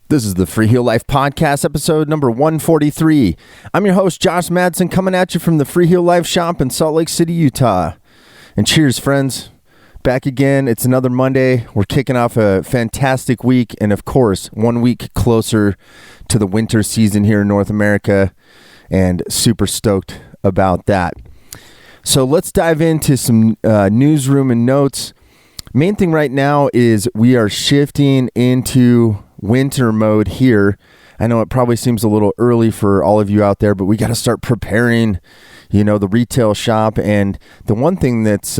This is the Freeheel Life Podcast, episode number 143. I'm your host, Josh Madsen, coming at you from the Freeheel Life shop in Salt Lake City, Utah. And cheers, friends. Back again. It's another Monday. We're kicking off a fantastic week, and of course, 1 week closer to the winter season here in North America, and super stoked about that. So let's dive into some newsroom and notes. Main thing right now is we are shifting into winter mode here. I know it probably seems a little early for all of you out there, but we got to start preparing, the retail shop. And the one thing that's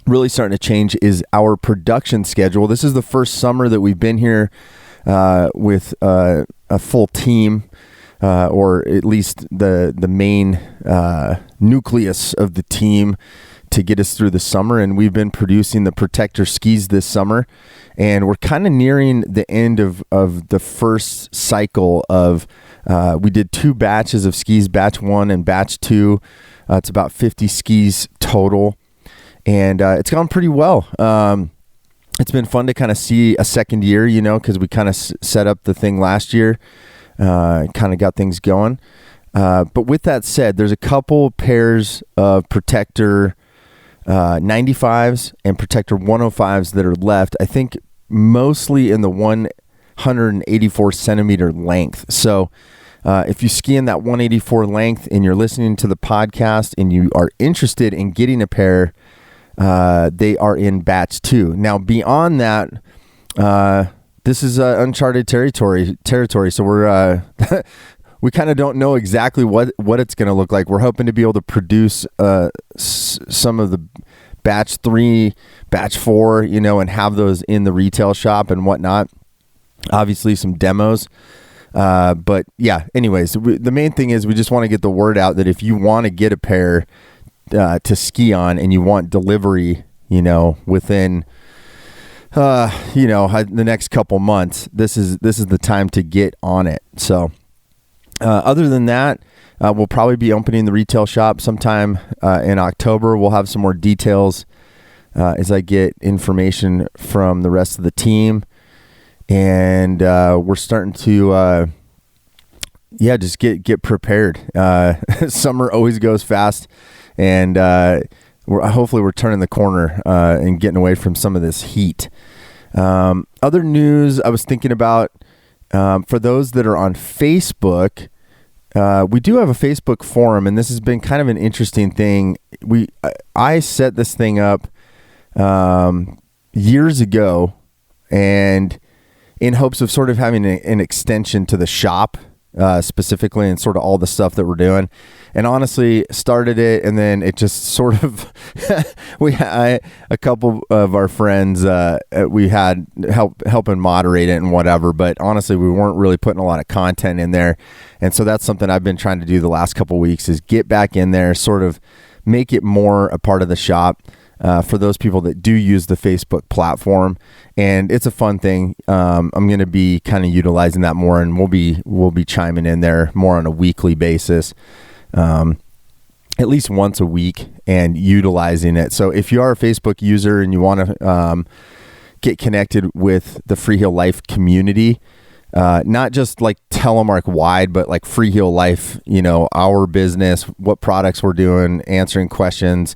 really starting to change is our production schedule. This is the first summer that we've been here with a full team, or at least the main nucleus of the team to get us through the summer. And we've been producing the Protector skis this summer, and we're kind of nearing the end of the first cycle of we did 2 batches of skis, batch 1 and batch 2. It's about 50 skis total, and it's gone pretty well. It's been fun to kind of see a second year, because we kind of set up the thing last year, kind of got things going. But with that said, there's a couple pairs of Protector 95s and Protector 105s that are left, I think mostly in the 184 centimeter length. So if you ski in that 184 length and you're listening to the podcast and you are interested in getting a pair, they are in batch 2. Now, beyond that, this is uncharted territory. So we're we kind of don't know exactly what it's going to look like. We're hoping to be able to produce some of the batch 3, batch 4, and have those in the retail shop and whatnot. Obviously, some demos. But yeah, anyways, the main thing is we just want to get the word out that if you want to get a pair to ski on and you want delivery, within the next couple months, this is the time to get on it. So other than that, we'll probably be opening the retail shop sometime in October. We'll have some more details as I get information from the rest of the team. And we're starting to, just get prepared. Summer always goes fast, and hopefully we're turning the corner and getting away from some of this heat. Other news I was thinking about, for those that are on Facebook, we do have a Facebook forum, and this has been kind of an interesting thing. I set this thing up years ago, and in hopes of sort of having an extension to the shop, specifically, and sort of all the stuff that we're doing. And honestly, started it, and then it just sort of a couple of our friends we had helping moderate it and whatever, but honestly we weren't really putting a lot of content in there. And so that's something I've been trying to do the last couple of weeks, is get back in there, sort of make it more a part of the shop for those people that do use the Facebook platform. And it's a fun thing. I'm going to be kind of utilizing that more, and we'll be chiming in there more on a weekly basis, at least once a week, and utilizing it. So if you are a Facebook user and you want to get connected with the Freeheel Life community, not just like Telemark wide, but like Freeheel Life, our business, what products we're doing, answering questions,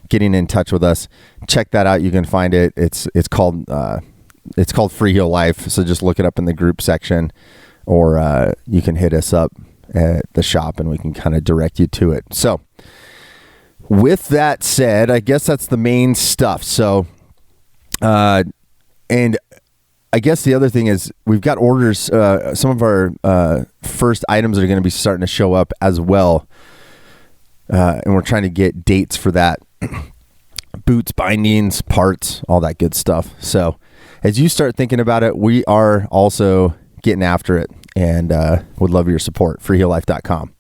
getting in touch with us, check that out. You can find it. It's called Freeheel Life. So just look it up in the group section, or you can hit us up at the shop and we can kind of direct you to it. So with that said, I guess that's the main stuff. So, and I guess the other thing is we've got orders. Some of our first items are going to be starting to show up as well. And we're trying to get dates for that. Boots, bindings, parts, all that good stuff. So as you start thinking about it, we are also getting after it, and would love your support. freeheellife.com.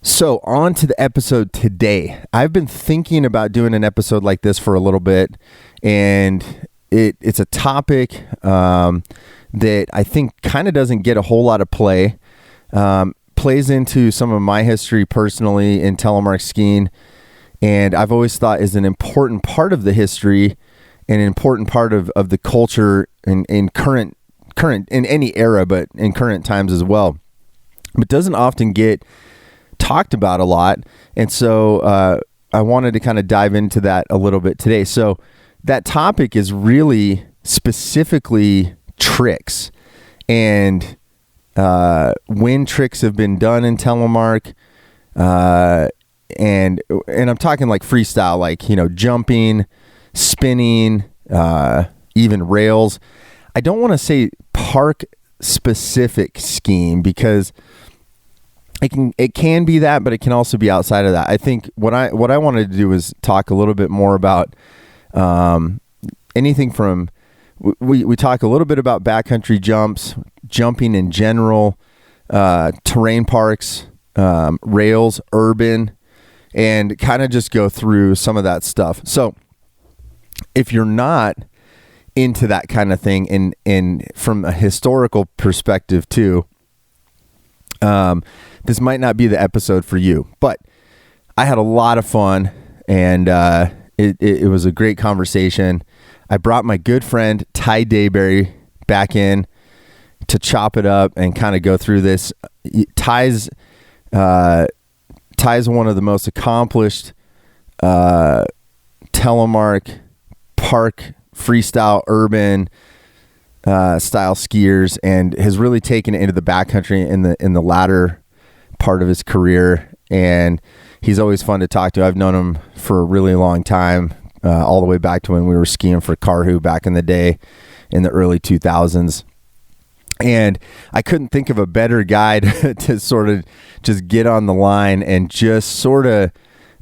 So on to the episode today. I've been thinking about doing an episode like this for a little bit, and it's a topic that I think kind of doesn't get a whole lot of play. Plays into some of my history personally in telemark skiing, and I've always thought is an important part of the history and an important part of the culture in current current in any era, but in current times as well, but doesn't often get talked about a lot. And so I wanted to kind of dive into that a little bit today. So that topic is really specifically tricks and when tricks have been done in Telemark, and I'm talking like freestyle, like, jumping, spinning, even rails. I don't want to say park specific skiing because it can be that, but it can also be outside of that. I think what I wanted to do is talk a little bit more about anything from we talk a little bit about backcountry jumps, jumping in general, terrain parks, rails, urban, and kind of just go through some of that stuff. So if you're not into that kind of thing and from a historical perspective too, this might not be the episode for you, but I had a lot of fun and it was a great conversation. I brought my good friend Ty Dayberry back in to chop it up and kind of go through this. Ty's one of the most accomplished Telemark park freestyle urban style skiers, and has really taken it into the backcountry in the latter part of his career. And he's always fun to talk to. I've known him for a really long time, all the way back to when we were skiing for Carhu back in the day in the early 2000s. And I couldn't think of a better guy to sort of just get on the line and just sort of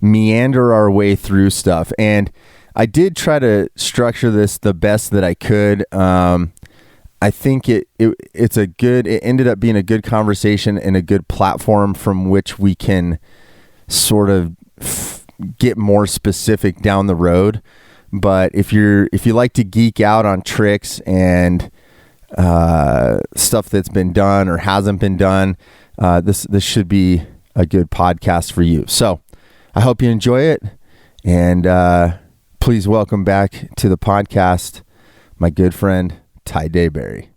meander our way through stuff. And I did try to structure this the best that I could. I think it ended up being a good conversation and a good platform from which we can sort of get more specific down the road. But if you like to geek out on tricks and stuff that's been done or hasn't been done, this should be a good podcast for you. So I hope you enjoy it, and please welcome back to the podcast my good friend Ty Dayberry.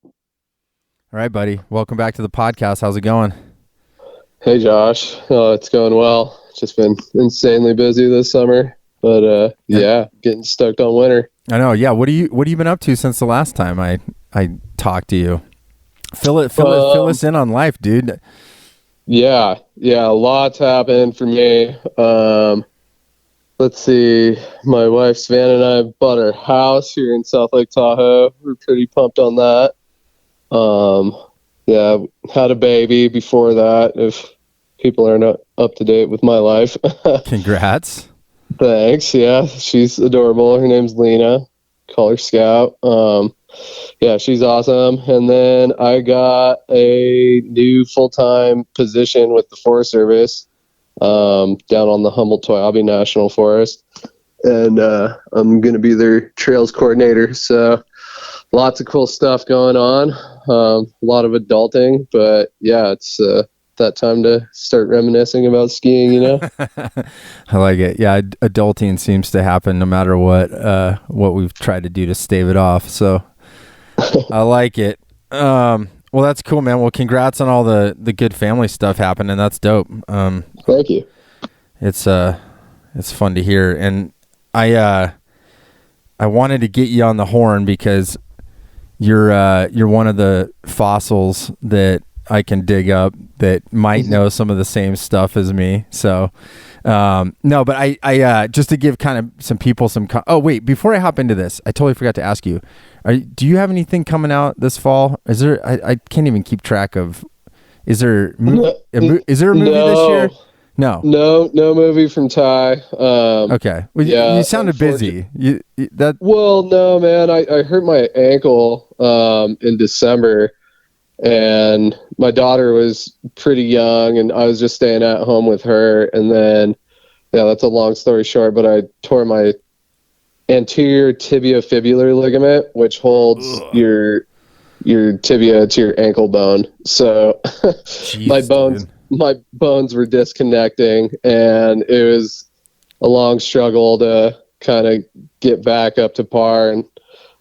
All right, buddy. Welcome back to the podcast. How's it going? Hey, Josh. It's going well. Just been insanely busy this summer, but getting stoked on winter. I know. Yeah. What have you been up to since the last time I talked to you? Fill us in on life, dude. Yeah. A lot's happened for me. Let's see. My wife Savannah and I bought our house here in South Lake Tahoe. We're pretty pumped on that. Had a baby before that, if people are not up to date with my life. Congrats. Thanks. Yeah, she's adorable. Her name's Lena. Call her Scout. She's awesome. And then I got a new full-time position with the Forest Service down on the Humboldt-Toyabe National Forest. And I'm going to be their trails coordinator. So lots of cool stuff going on. A lot of adulting, but yeah, it's that time to start reminiscing about skiing, I like it. Yeah, adulting seems to happen no matter what we've tried to do to stave it off. So I like it. Well, that's cool, man. Well, congrats on all the good family stuff happening. That's dope. Thank you. It's fun to hear. And I wanted to get you on the horn because you're one of the fossils that I can dig up that might know some of the same stuff as me. So, no, but I just to give kind of some people before I hop into this, I totally forgot to ask you, do you have anything coming out this fall? Is there, I can't even keep track of, is there a movie this year? No movie from Ty. Okay. Well, you sounded busy. Well, no, man, I hurt my ankle in December, and my daughter was pretty young, and I was just staying at home with her. And then, that's a long story short, but I tore my anterior tibiofibular ligament, which holds your tibia to your ankle bone. So Jeez, my bones were disconnecting, and it was a long struggle to kind of get back up to par. And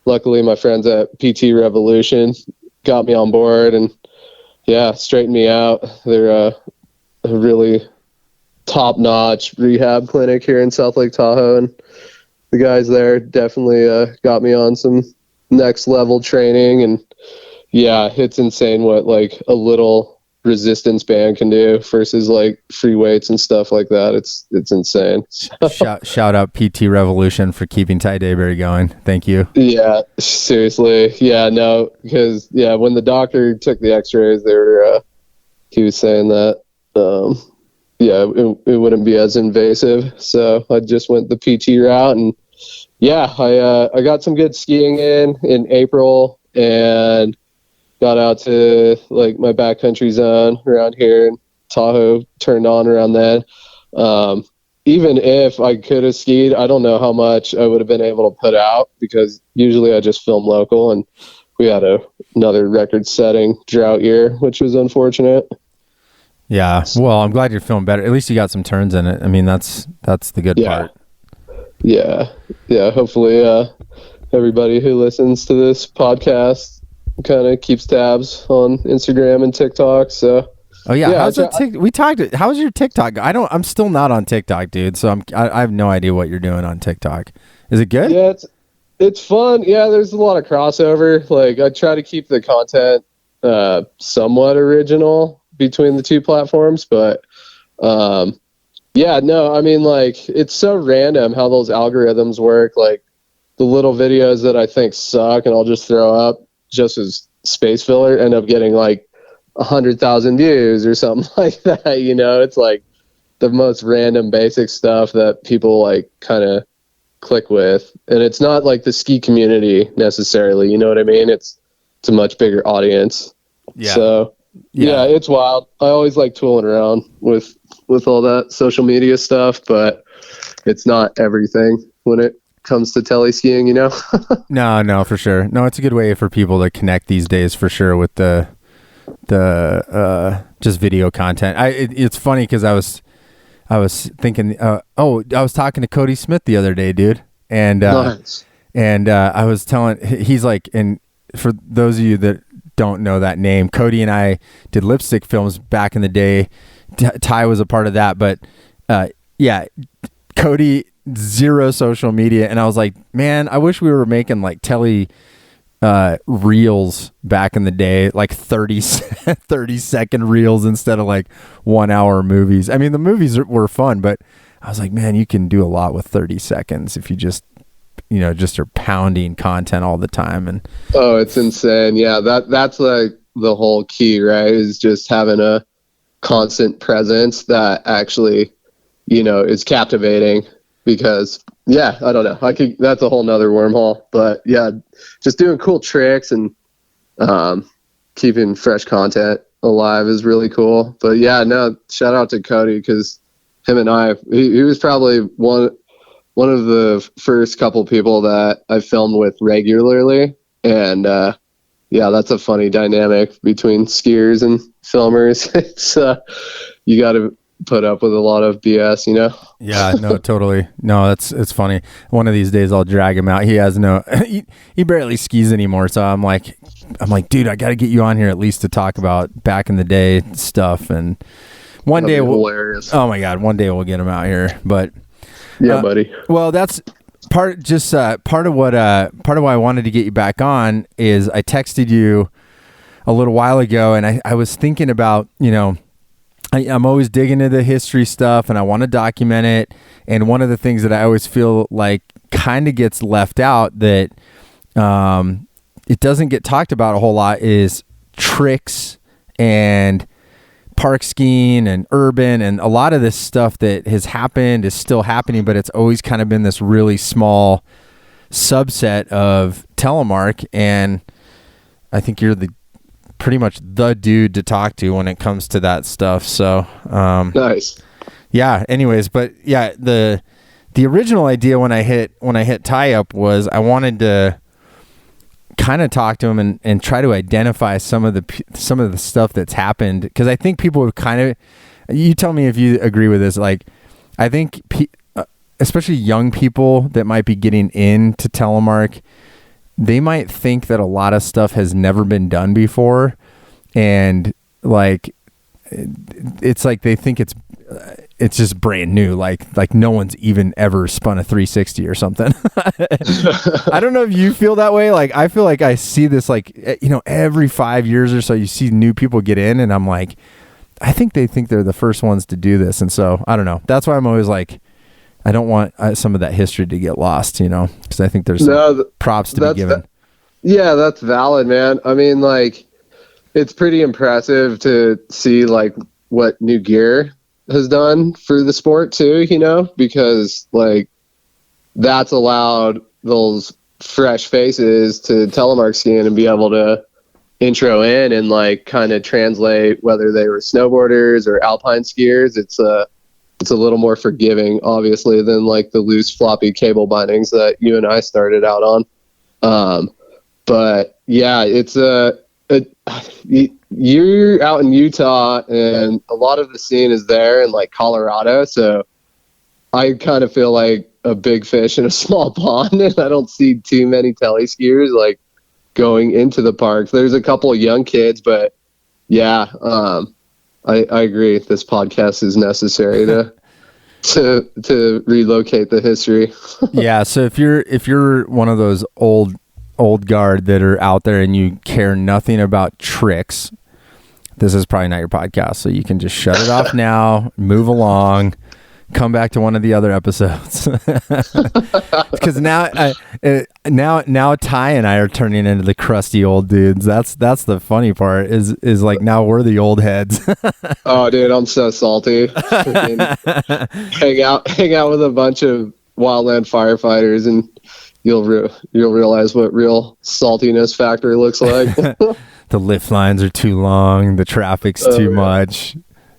luckily my friends at PT Revolution got me on board and straightened me out. They're a really top-notch rehab clinic here in South Lake Tahoe, and the guys there definitely got me on some next level training. And it's insane what like a little resistance band can do versus like free weights and stuff like that. It's insane. Shout out PT Revolution for keeping Ty Dayberry going. Thank you. Yeah, seriously. Yeah, no, because when the doctor took the x-rays, he was saying that it wouldn't be as invasive. So I just went the PT route, and I got some good skiing in April, and got out to like my backcountry zone around here, and Tahoe turned on around then. Even if I could have skied, I don't know how much I would have been able to put out, because usually I just film local, and we had another record-setting drought year, which was unfortunate. Yeah, well, I'm glad you're feeling better. At least you got some turns in it. I mean, that's the good part. Yeah. Hopefully, everybody who listens to this podcast kind of keeps tabs on Instagram and TikTok. So, how's your TikTok? I'm still not on TikTok, dude. So I have no idea what you're doing on TikTok. Is it good? Yeah, it's fun. Yeah, there's a lot of crossover. Like, I try to keep the content somewhat original between the two platforms, but I mean, like, it's so random how those algorithms work. Like, the little videos that I think suck and I'll just throw up just as space filler end up getting like 100,000 views or something like that. It's like the most random basic stuff that people like kind of click with, and it's not like the ski community necessarily, you know what I mean? It's a much bigger audience. So it's wild. I always like tooling around with all that social media stuff, but it's not everything when it comes to telly skiing, No, for sure. No, it's a good way for people to connect these days, for sure, with the just video content. It's funny because I was thinking, I was talking to Cody Smith the other day, dude, and nice. And I was telling, he's like, and for those of you that don't know that name, Cody and I did lipstick films back in the day. Ty was a part of that, but Cody, zero social media, and I was like, man, I wish we were making like Telly reels back in the day, like 30 second reels instead of like 1 hour movies. I mean, the movies were fun, but I was like, man, you can do a lot with 30 seconds if you just are pounding content all the time. And it's insane. Yeah, that's like the whole key, right? Is just having a constant presence that actually, is captivating. Because I don't know, that's a whole nother wormhole, but just doing cool tricks and keeping fresh content alive is really cool. But shout out to Cody, because him and I, he was probably one of the first couple people that I filmed with regularly. And that's a funny dynamic between skiers and filmers. It's you got to put up with a lot of BS, Yeah, no, totally. No, it's funny. One of these days I'll drag him out. He has he barely skis anymore. So I'm like, dude, I got to get you on here at least to talk about back in the day stuff. And one day hilarious. Oh my God, one day we'll get him out here. But buddy. Well, that's part of why I wanted to get you back on is I texted you a little while ago, and I was thinking about, I'm always digging into the history stuff, and I want to document it. And one of the things that I always feel like kind of gets left out that it doesn't get talked about a whole lot is tricks and park skiing and urban, and a lot of this stuff that has happened is still happening, but it's always kind of been this really small subset of Telemark. And I think you're pretty much the dude to talk to when it comes to that stuff. So nice. Yeah, anyways, but the original idea when I hit Ty up was I wanted to kind of talk to him and try to identify some of the stuff that's happened, because I think people would kind of, you tell me if you agree with this, like I think especially young people that might be getting into Telemark, they might think that a lot of stuff has never been done before, and like it's like they think it's just brand new, like no one's even ever spun a 360 or something. I don't know if you feel that way. Like I feel like I see this, like, you know, every 5 years or so you see new people get in, and I'm like, I think they think they're the first ones to do this. And so I don't know, that's why I'm always like, I don't want some of that history to get lost, you know, because I think there's some props to be given. Yeah, that's valid, man. I mean, like, it's pretty impressive to see like what new gear has done for the sport too, you know, because like that's allowed those fresh faces to telemark skiing and be able to intro in and like kind of translate whether they were snowboarders or alpine skiers. It's a little more forgiving, obviously, than like the loose floppy cable bindings that you and I started out on. But yeah, it's you're out in Utah, and a lot of the scene is there in like Colorado. So I kind of feel like a big fish in a small pond, and I don't see too many telly skiers like going into the park. There's a couple of young kids, but yeah, I agree. This podcast is necessary to relocate the history. Yeah. So if you're one of those old guard that are out there and you care nothing about tricks, this is probably not your podcast. So you can just shut it off now, move along, come back to one of the other episodes. Because now Ty and I are turning into the crusty old dudes. That's the funny part is like now we're the old heads. Oh, dude, I'm so salty. hang out with a bunch of wildland firefighters, and you'll realize what real saltiness factor looks like. The lift lines are too long. The traffic's too much.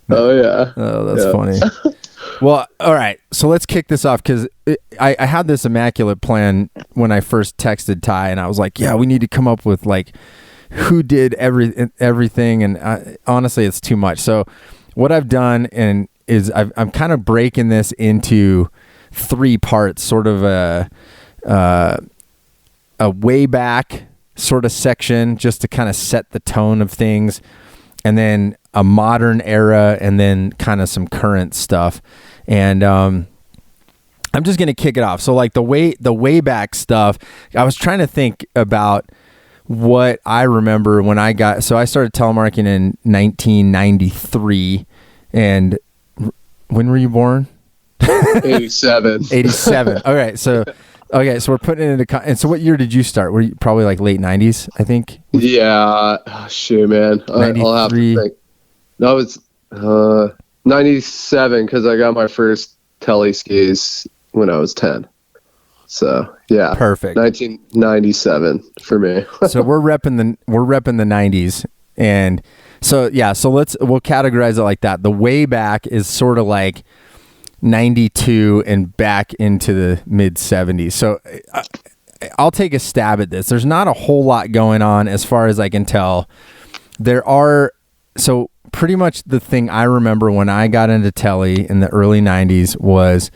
Oh yeah. Oh, that's funny. Well, all right. So let's kick this off, because I had this immaculate plan when I first texted Ty, and I was like, yeah, we need to come up with like who did everything. And honestly, it's too much. So what I've done is I'm kind of breaking this into 3 parts, sort of a way back sort of section just to kind of set the tone of things, and then a modern era, and then kind of some current stuff. And I'm just going to kick it off. So like the way back stuff, I was trying to think about what I remember when I started telemarking in 1993. And when were you born? 87. 87. Okay, so we're putting it into and so what year did you start? Were you probably like late 90s, I think? Yeah. Oh, shoot, man. I'll have to think. No, it's 97, because I got my first telly skis when I was 10. So yeah, perfect. 1997 for me. So we're repping the 90s, and so yeah. So we'll categorize it like that. The way back is sort of like 92 and back into the mid 70s. So I'll take a stab at this. There's not a whole lot going on as far as I can tell. So pretty much the thing I remember when I got into telly in the early 90s was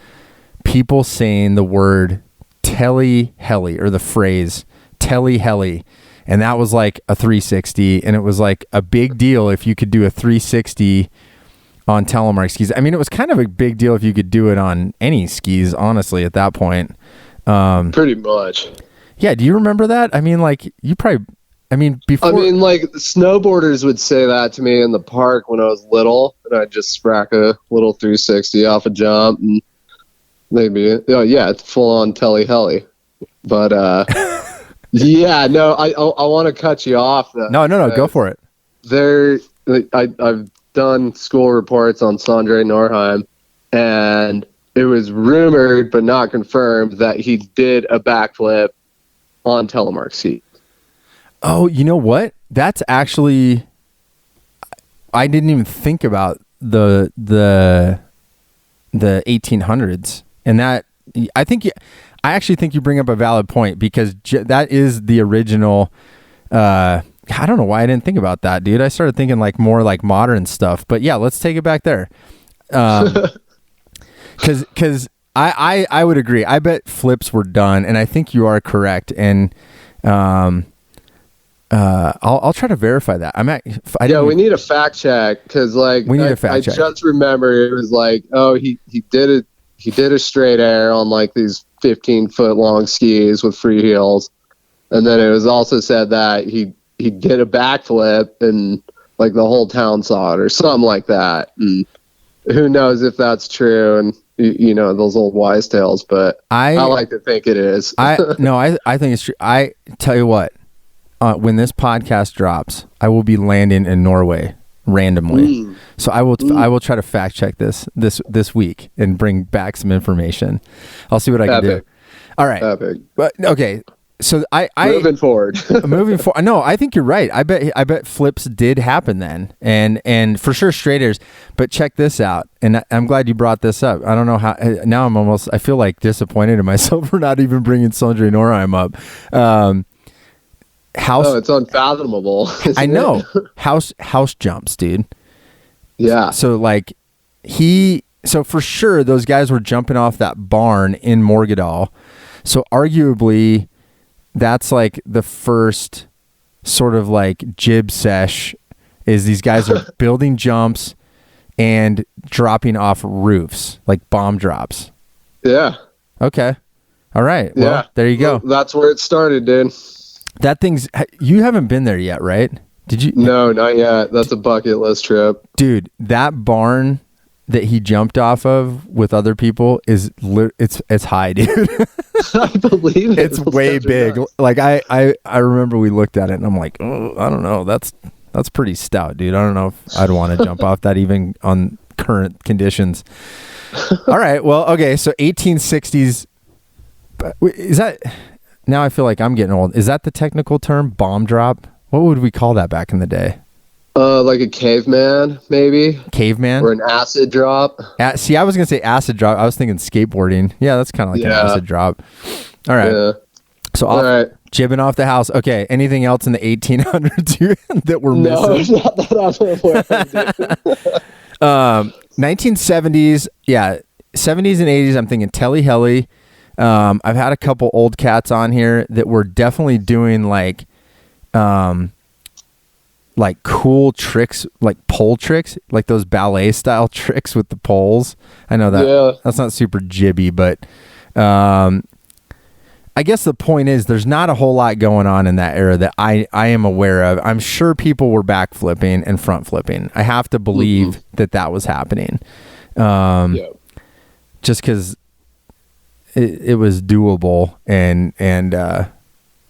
people saying the word Telly Heli, or the phrase Telly Heli. And that was like a 360, and it was like a big deal if you could do a 360 on Telemark skis. I mean, it was kind of a big deal if you could do it on any skis, honestly, at that point. Pretty much. Yeah. Do you remember that? I mean, like before. I mean, like snowboarders would say that to me in the park when I was little, and I'd just sprack a little 360 off a jump, and they'd be, oh yeah, it's full on Telly Heli. But yeah, no, I want to cut you off. No, go for it. I've done school reports on Sondre Norheim, and it was rumored but not confirmed that he did a backflip on telemark ski. Oh, you know what? That's actually, I didn't even think about the 1800s, and that I actually think you bring up a valid point, because that is the original. I don't know why I didn't think about that, dude. I started thinking like more like modern stuff, but yeah, let's take it back there. Because I would agree. I bet flips were done, and I think you are correct. And I'll try to verify that. We need a fact check because we need a fact check. I just remember it was like, oh, he did a straight air on like these 15-foot long skis with free heels, and then it was also said that he did a backflip and like the whole town saw it or something like that. And who knows if that's true? And you know those old wise tales, but I like to think it is. I think it's true. I tell you what. When this podcast drops, I will be landing in Norway randomly. So I will try to fact check this week and bring back some information. I'll see what I can do. All right. But okay. So moving forward. No, I think you're right. I bet flips did happen then, and for sure straight airs. But check this out, and I'm glad you brought this up. I don't know how. Now I feel like disappointed in myself for not even bringing Sondre Norheim up. It's unfathomable. I know. House jumps, dude. Yeah. So for sure those guys were jumping off that barn in Morgadal. So arguably that's like the first sort of like jib sesh is these guys are building jumps and dropping off roofs, like bomb drops. Yeah. Okay. All right. Well, there you go. Well, that's where it started, dude. That you haven't been there yet, right? Did you? No, not yet. That's a bucket list trip. Dude, that barn that he jumped off of with other people it's high, dude. I believe it. It's way big. Nuts. Like I remember we looked at it and I'm like, oh, I don't know. That's pretty stout, dude. I don't know if I'd want to jump off that even on current conditions. All right. Well, okay. So 1860s. Is that... Now I feel like I'm getting old. Is that the technical term? Bomb drop? What would we call that back in the day? Like a caveman, maybe. Caveman? Or an acid drop. See, I was going to say acid drop. I was thinking skateboarding. Yeah, that's kind of like an acid drop. All right. Yeah. So jibbing off the house. Okay. Anything else in the 1800s that we're missing? No, not that I'm aware of. 1970s. Yeah. 70s and 80s. I'm thinking Telly Heli. I've had a couple old cats on here that were definitely doing like cool tricks, like pole tricks, like those ballet style tricks with the poles. I know that that's not super jibby, but I guess the point is there's not a whole lot going on in that era that I am aware of. I'm sure people were back flipping and front flipping. I have to believe that was happening. Just because it was doable, and I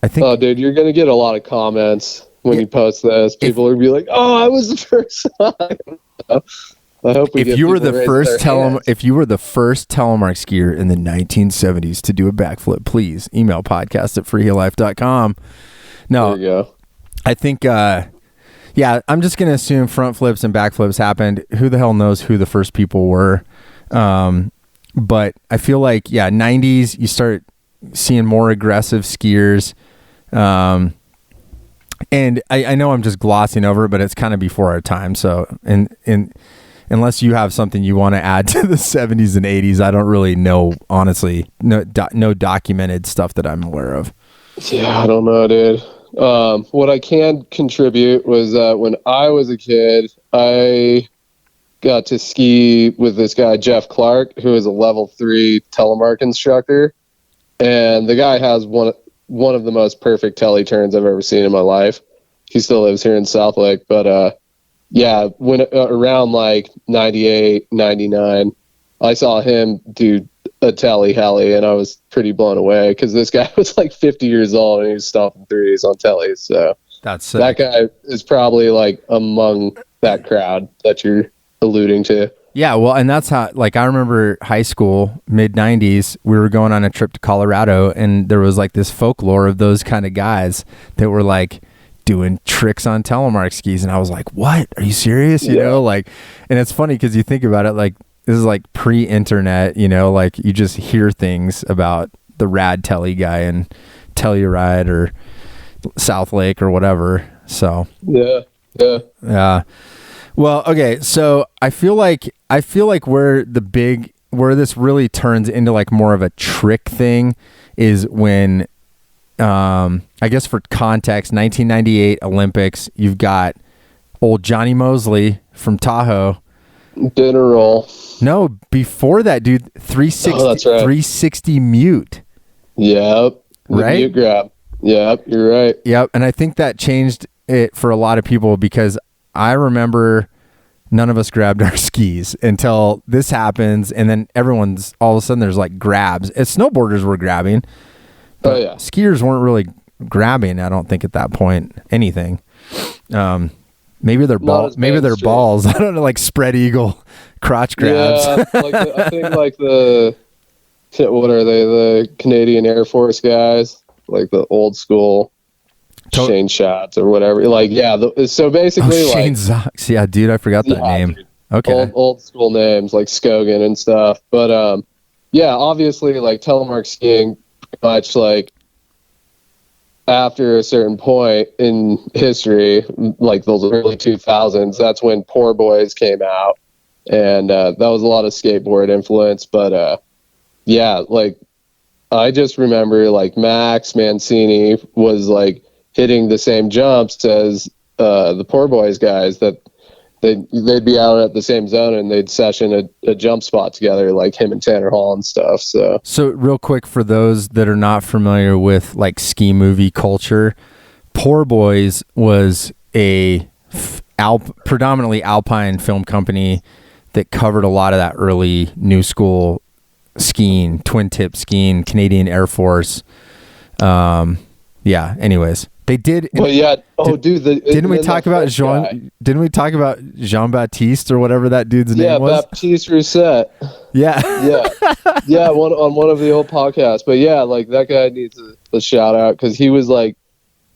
think. Oh, dude, you're gonna get a lot of comments when you post this. People will be like, "Oh, I was the first time." I hope if you were the first Telemark skier in the 1970s to do a backflip, please email podcast@freeheellife.com. No, there you go. I think. I'm just gonna assume front flips and backflips happened. Who the hell knows who the first people were? But I feel like, 90s, you start seeing more aggressive skiers. And I know I'm just glossing over it, but it's kind of before our time. So, and unless you have something you want to add to the 70s and 80s, I don't really know, honestly, no documented stuff that I'm aware of. Yeah, I don't know, dude. What I can contribute was that when I was a kid, I got to ski with this guy, Jeff Clark, who is a level 3 telemark instructor. And the guy has one of the most perfect telly turns I've ever seen in my life. He still lives here in South Lake. But, when around like 98, 99, I saw him do a Telly Heli, and I was pretty blown away because this guy was like 50 years old and he was stomping threes on tellies. So that's that guy is probably like among that crowd that you're alluding to. Yeah, well, and that's how, like, I remember high school, mid-90s, we were going on a trip to Colorado, and there was, like, this folklore of those kind of guys that were, like, doing tricks on telemark skis, and I was like, what? Are you serious? You know, like, and it's funny because you think about it, like, this is, like, pre-internet, you know, like, you just hear things about the rad telly guy in Telluride or South Lake or whatever, so. Yeah. Well, okay, so I feel like where the big where this really turns into like more of a trick thing is when, I guess for context, 1998 Olympics, you've got old Johnny Mosley from Tahoe. Dinner roll. No, before that, dude, 360, that's right. 360 mute. Yep. The Right? mute grab. Yep, you're right. Yep, and I think that changed it for a lot of people because I remember none of us grabbed our skis until this happens, and then everyone's all of a sudden there's like grabs. Snowboarders were grabbing, but skiers weren't really grabbing. I don't think at that point anything. Maybe they're balls. Maybe they're balls. I don't know, like spread eagle, crotch grabs. Yeah, I think like what are they? The Canadian Air Force guys, like the old school Shane shots or whatever. Like, so basically, Shane Zox. Yeah, dude, I forgot that name. Dude. Okay, old school names like Skogan and stuff. But obviously, like Telemark skiing, pretty much like after a certain point in history, like those early 2000s, that's when Poor Boys came out, and that was a lot of skateboard influence. But like I just remember like Max Mancini was like hitting the same jumps as the Poor Boys guys, that they'd be out at the same zone and they'd session a jump spot together, like him and Tanner Hall and stuff. So real quick, for those that are not familiar with like ski movie culture, Poor Boys was a predominantly Alpine film company that covered a lot of that early new school skiing, twin tip skiing, Canadian Air Force. Anyways, they did. But didn't we talk about Jean Baptiste or whatever that dude's name was? Yeah, Baptiste Rousset. Yeah. On one of the old podcasts. But yeah, like that guy needs a shout out because he was like,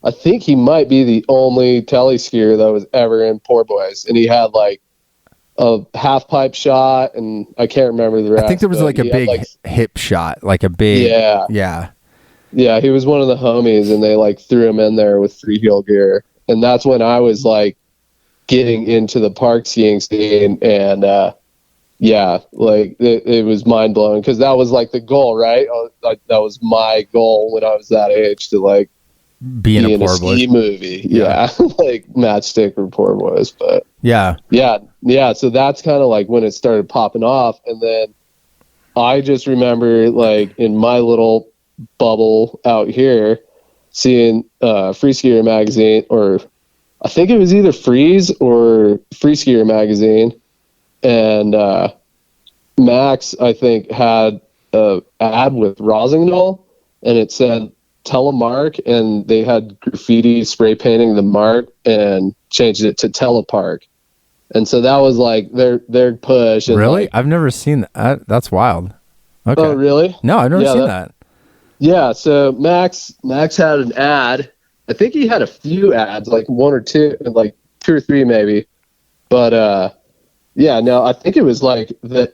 I think he might be the only telly skier that was ever in Poor Boys, and he had like a half pipe shot, and I can't remember the rest. I think there was like a big hip shot, like a big Yeah, he was one of the homies, and they like threw him in there with Freeheel gear, and that's when I was like getting into the park skiing scene, and like it was mind blowing because that was like the goal, right? That was my goal when I was that age, to like be in a ski movie, like Matchstick or Poor Boys, but yeah. So that's kind of like when it started popping off, and then I just remember like in my little bubble out here seeing Free Skier magazine, or I think it was either Freeze or Free Skier magazine, and Max I think had a ad with Rosignol, and it said Telemark, and they had graffiti spray painting the mark and changed it to Telepark, and so that was like their push. And really? Like, I've never seen that. That's wild. Okay. Oh really? No, I've never seen that. Yeah, so Max had an ad. I think he had a few ads, like one or two, like two or three maybe. But I think it was like the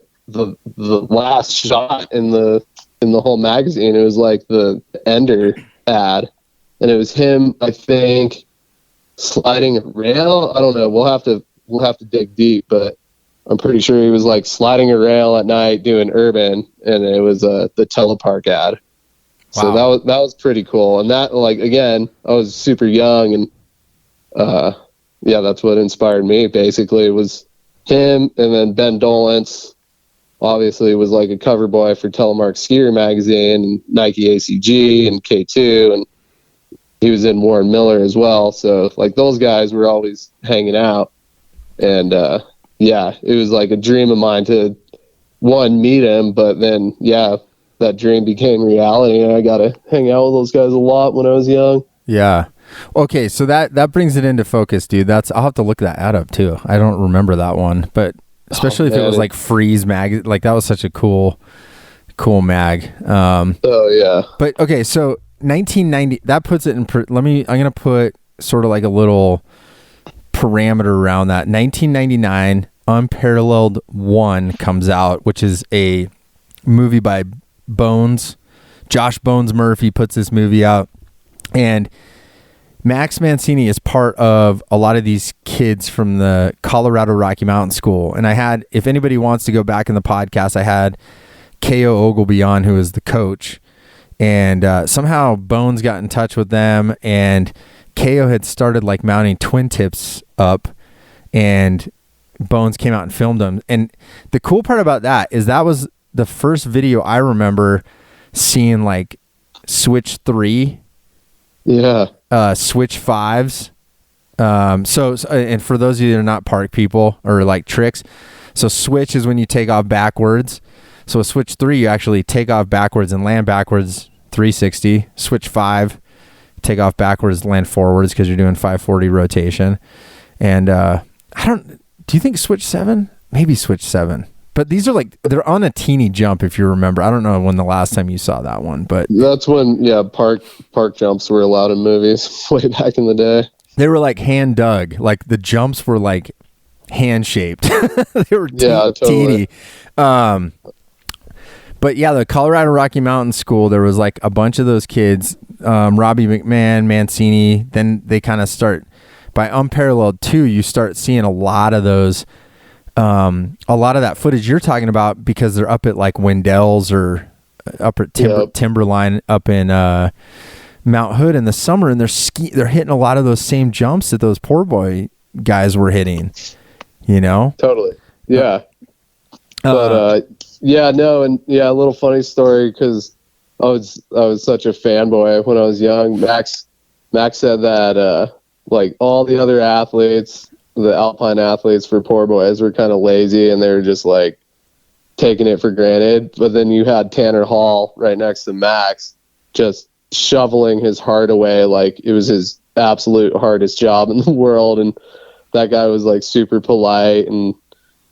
last shot in the whole magazine. It was like the Ender ad, and it was him, I think, sliding a rail. I don't know. We'll have to dig deep, but I'm pretty sure he was like sliding a rail at night doing urban, and it was the Telepark ad. So that was pretty cool. And that, like, again, I was super young, and that's what inspired me. Basically, it was him, and then Ben Dolence obviously was like a cover boy for Telemark Skier magazine and Nike ACG and K2, and he was in Warren Miller as well. So like those guys were always hanging out, and it was like a dream of mine to meet him, but then that dream became reality, and I got to hang out with those guys a lot when I was young. Yeah. Okay, so that brings it into focus, dude. I'll have to look that ad up too. I don't remember that one, but especially if it was like Freeze mag, like that was such a cool mag. But okay, so 1990, that puts it in. I'm gonna put sort of like a little parameter around that. 1999, Unparalleled 1 comes out, which is a movie by Bones. Josh Bones Murphy puts this movie out, and Max Mancini is part of a lot of these kids from the Colorado Rocky Mountain School. And I had, if anybody wants to go back in the podcast, I had K.O. Ogilvy on, who is the coach. And somehow Bones got in touch with them, and K.O. had started like mounting twin tips up, and Bones came out and filmed them. And the cool part about that is that was the first video I remember seeing like switch 3. Yeah. Switch 5s. So, and for those of you that are not park people or like tricks, so switch is when you take off backwards. So a switch 3, you actually take off backwards and land backwards 360. Switch 5, take off backwards, land forwards because you're doing 540 rotation. And do you think switch 7? Maybe switch 7. But these are like, they're on a teeny jump, if you remember. I don't know when the last time you saw that one, but that's when, park jumps were allowed in movies way back in the day. They were like hand dug. Like the jumps were like hand shaped. They were teeny. But yeah, the Colorado Rocky Mountain School, there was like a bunch of those kids, Robbie McMahon, Mancini. Then they kind of start, by Unparalleled 2, you start seeing a lot of those, a lot of that footage you're talking about, because they're up at like Wendell's or up at Timberline up in Mount Hood in the summer, and they're hitting a lot of those same jumps that those poor boy guys were hitting, you know? Totally. Yeah. A little funny story, because I was such a fanboy when I was young. Max said that like all the other athletes, the Alpine athletes for poor boys, were kind of lazy, and they were just like taking it for granted. But then you had Tanner Hall right next to Max, just shoveling his heart away like it was his absolute hardest job in the world. And that guy was like super polite and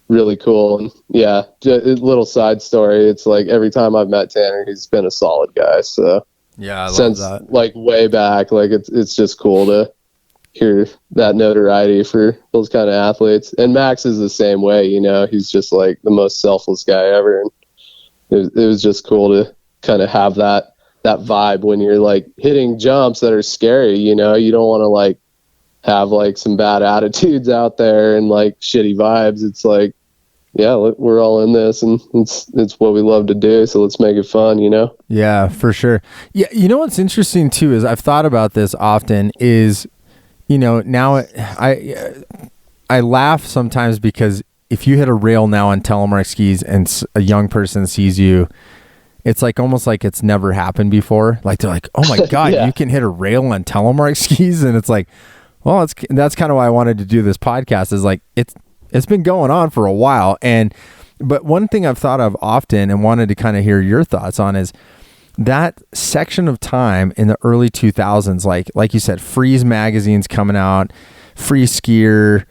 really cool. And yeah, just a little side story, it's like every time I've met Tanner, he's been a solid guy. So yeah, I love since that. Like way back, like it's just cool to hear that notoriety for those kind of athletes. And Max is the same way, you know, he's just like the most selfless guy ever. And it was just cool to kind of have that vibe when you're like hitting jumps that are scary, you know. You don't want to like have like some bad attitudes out there and like shitty vibes. It's like, yeah, we're all in this, and it's what we love to do, so let's make it fun, you know? Yeah, for sure. Yeah, you know what's interesting too is I've thought about this often is, you know, now I laugh sometimes, because if you hit a rail now on Telemark skis and a young person sees you, it's like almost like it's never happened before. Like they're like, oh my God, You can hit a rail on Telemark skis. And it's like, well, that's kind of why I wanted to do this podcast, is like, it's been going on for a while. But one thing I've thought of often and wanted to kind of hear your thoughts on is that section of time in the early 2000s, like you said, Freeze magazine's coming out, Free Skier,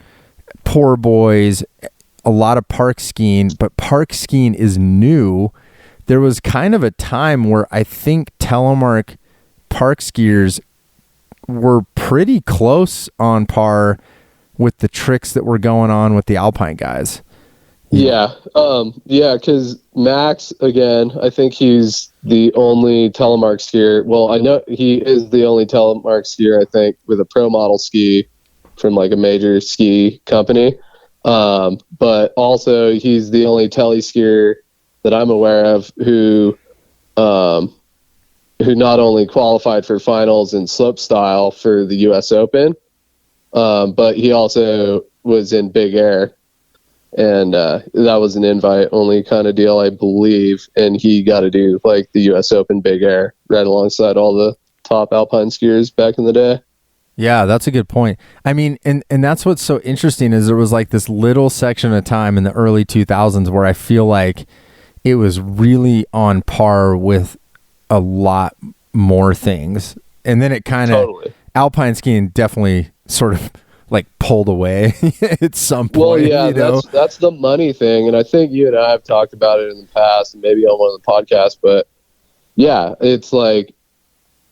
Poor Boys, a lot of park skiing, but park skiing is new. There was kind of a time where I think Telemark park skiers were pretty close on par with the tricks that were going on with the Alpine guys. Yeah. Because Max, again, I think he's the only Telemark skier. Well, I know he is the only Telemark skier, I think, with a pro model ski from like a major ski company. But also he's the only Telly skier that I'm aware of who not only qualified for finals in slopestyle for the US Open, but he also was in Big Air. And that was an invite only kind of deal, I believe. And he got to do like the US Open Big Air right alongside all the top Alpine skiers back in the day. Yeah, that's a good point. I mean, and that's what's so interesting is there was like this little section of time in the early 2000s where I feel like it was really on par with a lot more things. And then it kind of, Alpine skiing definitely sort of like pulled away at some point. Well, yeah, you know? that's the money thing. And I think you and I have talked about it in the past and maybe on one of the podcasts, but yeah, it's like,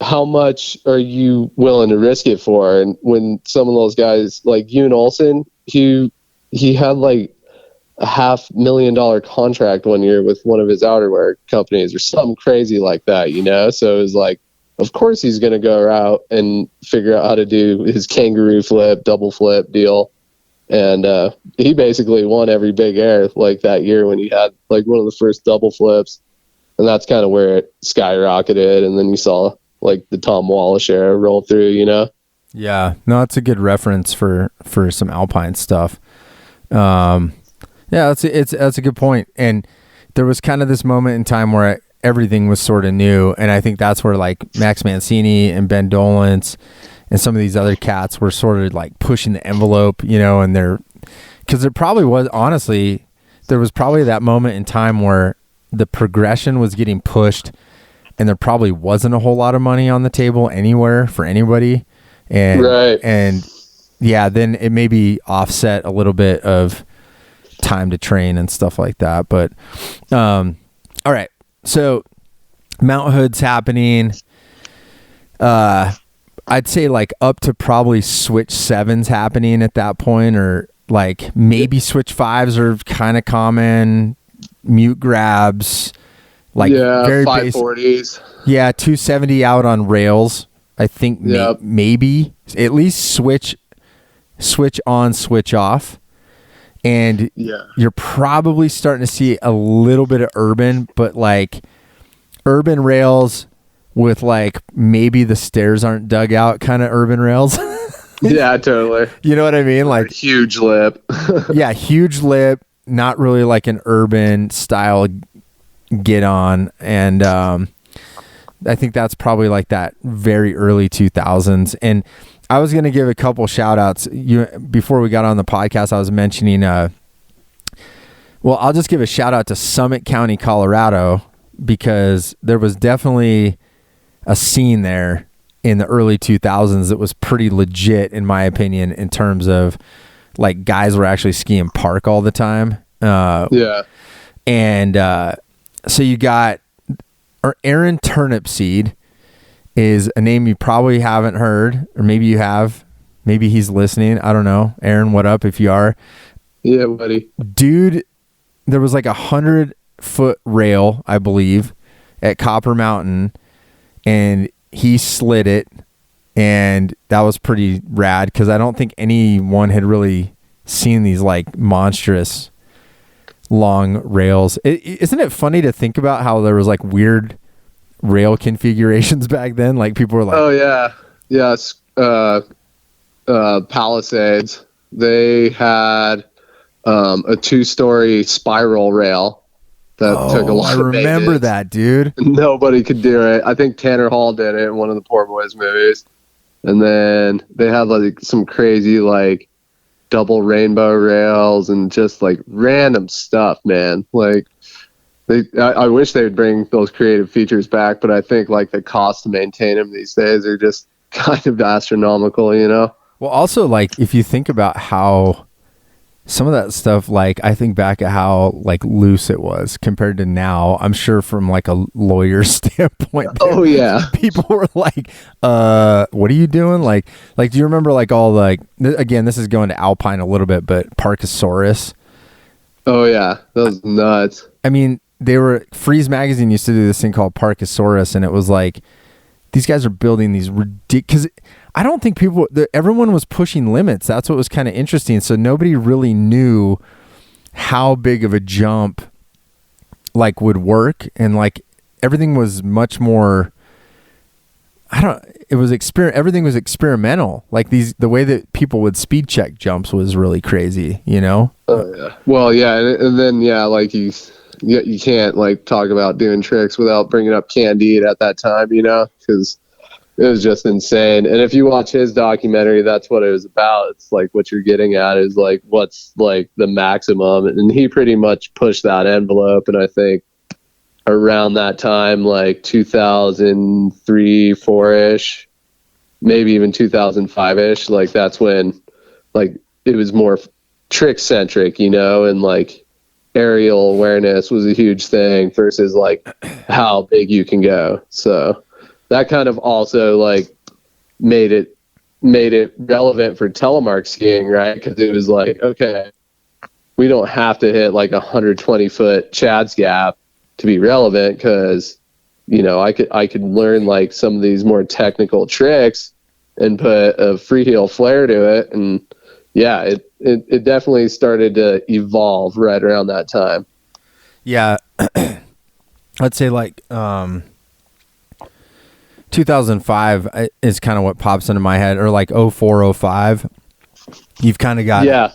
how much are you willing to risk it for? And when some of those guys like Yoon Olsen, he had like a $500,000 contract one year with one of his outerwear companies or something crazy like that, you know? So it was like of course he's going to go out and figure out how to do his kangaroo flip, double flip deal. And he basically won every big air like that year when he had like one of the first double flips. And that's kind of where it skyrocketed. And then you saw like the Tom Wallish era roll through, you know? Yeah, no, that's a good reference for some Alpine stuff. Yeah, that's a good point. And there was kind of this moment in time where everything was sort of new, and I think that's where like Max Mancini and Ben Dolance and some of these other cats were sort of like pushing the envelope, you know, and because there probably was, honestly, there was probably that moment in time where the progression was getting pushed, and there probably wasn't a whole lot of money on the table anywhere for anybody. And, right. And yeah, then it maybe offset a little bit of time to train and stuff like that. But, all right. So Mount Hood's happening. I'd say like up to probably switch 7's happening at that point, or like maybe switch 5s are kind of common. Mute grabs, like very 540s. Yeah, 270 out on rails. I think maybe at least switch on, switch off. And you're probably starting to see a little bit of urban, but like urban rails with like maybe the stairs aren't dug out kind of urban rails. Yeah, totally. You know what I mean? Like huge lip. Yeah, huge lip, not really like an urban style get on. And I think that's probably like that very early 2000s. And I was going to give a couple shout outs. Before we got on the podcast, I was mentioning, I'll just give a shout out to Summit County, Colorado, because there was definitely a scene there in the early 2000s that was pretty legit, in my opinion, in terms of like guys were actually skiing park all the time. And so you got Aaron Turnipseed is a name you probably haven't heard, or maybe you have. Maybe he's listening. I don't know. Aaron, what up if you are? Yeah, buddy. Dude, there was like 100-foot rail, I believe, at Copper Mountain, and he slid it, and that was pretty rad because I don't think anyone had really seen these like monstrous long rails. Isn't it funny to think about how there was like weird rail configurations back then? Like people were like, oh yeah, yes. Palisades. They had a 2-story spiral rail that took a lot. I remember that, dude. Nobody could do it. I think Tanner Hall did it in one of the Poor Boys movies. And then they had like some crazy like double rainbow rails and just like random stuff, man. Like I wish they would bring those creative features back, but I think like the cost to maintain them these days are just kind of astronomical, you know? Well, also like if you think about how some of that stuff, like I think back at how like loose it was compared to now. I'm sure from like a lawyer standpoint. Oh yeah, people were like, "What are you doing?" Like, do you remember like all like again? This is going to Alpine a little bit, but Parksaurus. Oh yeah, that was nuts. I mean, Freeze Magazine used to do this thing called Parksaurus, and it was like these guys are building these ridiculous. I don't think everyone was pushing limits. That's what was kind of interesting. So nobody really knew how big of a jump like would work. And like everything was much more, everything was experimental. Like the way that people would speed check jumps was really crazy, you know? Oh yeah. Well, yeah. And then, yeah, like you can't like talk about doing tricks without bringing up Candide at that time, you know, because it was just insane. And if you watch his documentary, that's what it was about. It's like what you're getting at is like what's like the maximum. And he pretty much pushed that envelope. And I think around that time, like 2003, 4-ish, maybe even 2005-ish, like that's when like it was more trick centric, you know, and like aerial awareness was a huge thing versus like how big you can go. So that kind of also like made it relevant for telemark skiing, right? Because it was like, okay, we don't have to hit like 120-foot Chad's Gap to be relevant because I could learn like some of these more technical tricks and put a freeheel flair to it. And yeah, it definitely started to evolve right around that time. Yeah. I'd say like 2005 is kind of what pops into my head, or like 04, 05. You've kind of got yeah.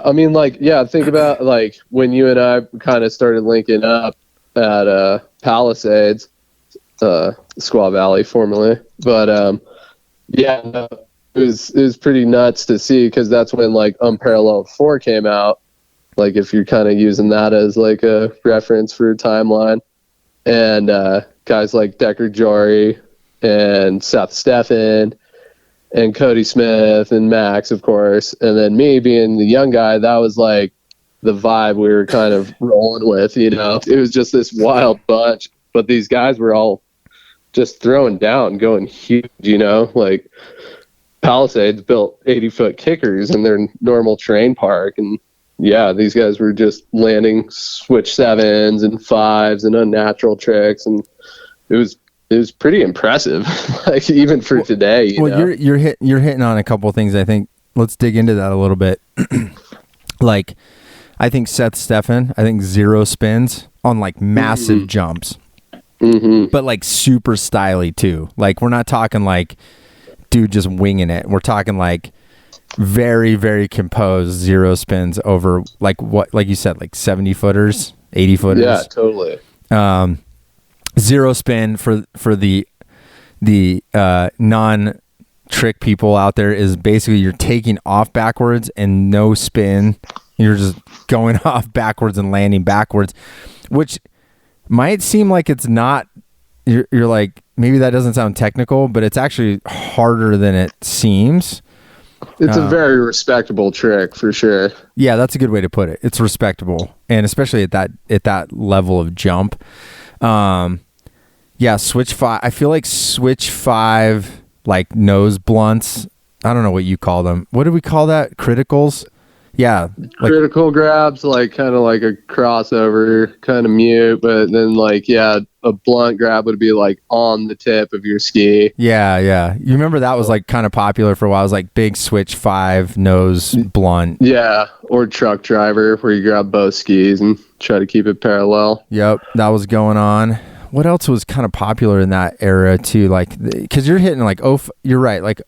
I mean, like, yeah, think about like when you and I kind of started linking up at Palisades, Squaw Valley formerly, but yeah, no, it was pretty nuts to see, because that's when like Unparalleled 4 came out. Like if you're kind of using that as like a reference for a timeline, and guys like Decker Jory and Seth Steffen and Cody Smith and Max, of course, and then me being the young guy, that was like the vibe we were kind of rolling with. It was just this wild bunch, but these guys were all just throwing down, going huge. Like Palisades built 80-foot kickers in their normal terrain park, and yeah, these guys were just landing switch 7s and 5s and unnatural tricks, and it was pretty impressive, like even for today. You're hitting on a couple of things. I think let's dig into that a little bit. Like, I think Seth Steffen, 0 spins on like massive jumps, but like super styly too. Like we're not talking like dude just winging it. We're talking like very, very composed 0 spins over like you said, like 70 footers, 80 footers. Yeah, totally. 0 spin for the non trick people out there is basically you're taking off backwards and no spin. You're just going off backwards and landing backwards, which might seem like it's not. You're like, maybe that doesn't sound technical, but it's actually harder than it seems. It's a very respectable trick for sure. Yeah, that's a good way to put it. It's respectable, and especially at that level of jump. Yeah, switch 5. I feel like switch 5, like nose blunts. I don't know what you call them. What do we call that? Criticals? Yeah. Critical grabs, like kind of like a crossover, kind of mute, but then like, yeah, a blunt grab would be like on the tip of your ski. Yeah. You remember that was like kind of popular for a while. It was like big switch 5 nose blunt. Yeah, or truck driver where you grab both skis and try to keep it parallel. Yep, that was going on. What else was kind of popular in that era too? Like, because you're hitting like, you're right, like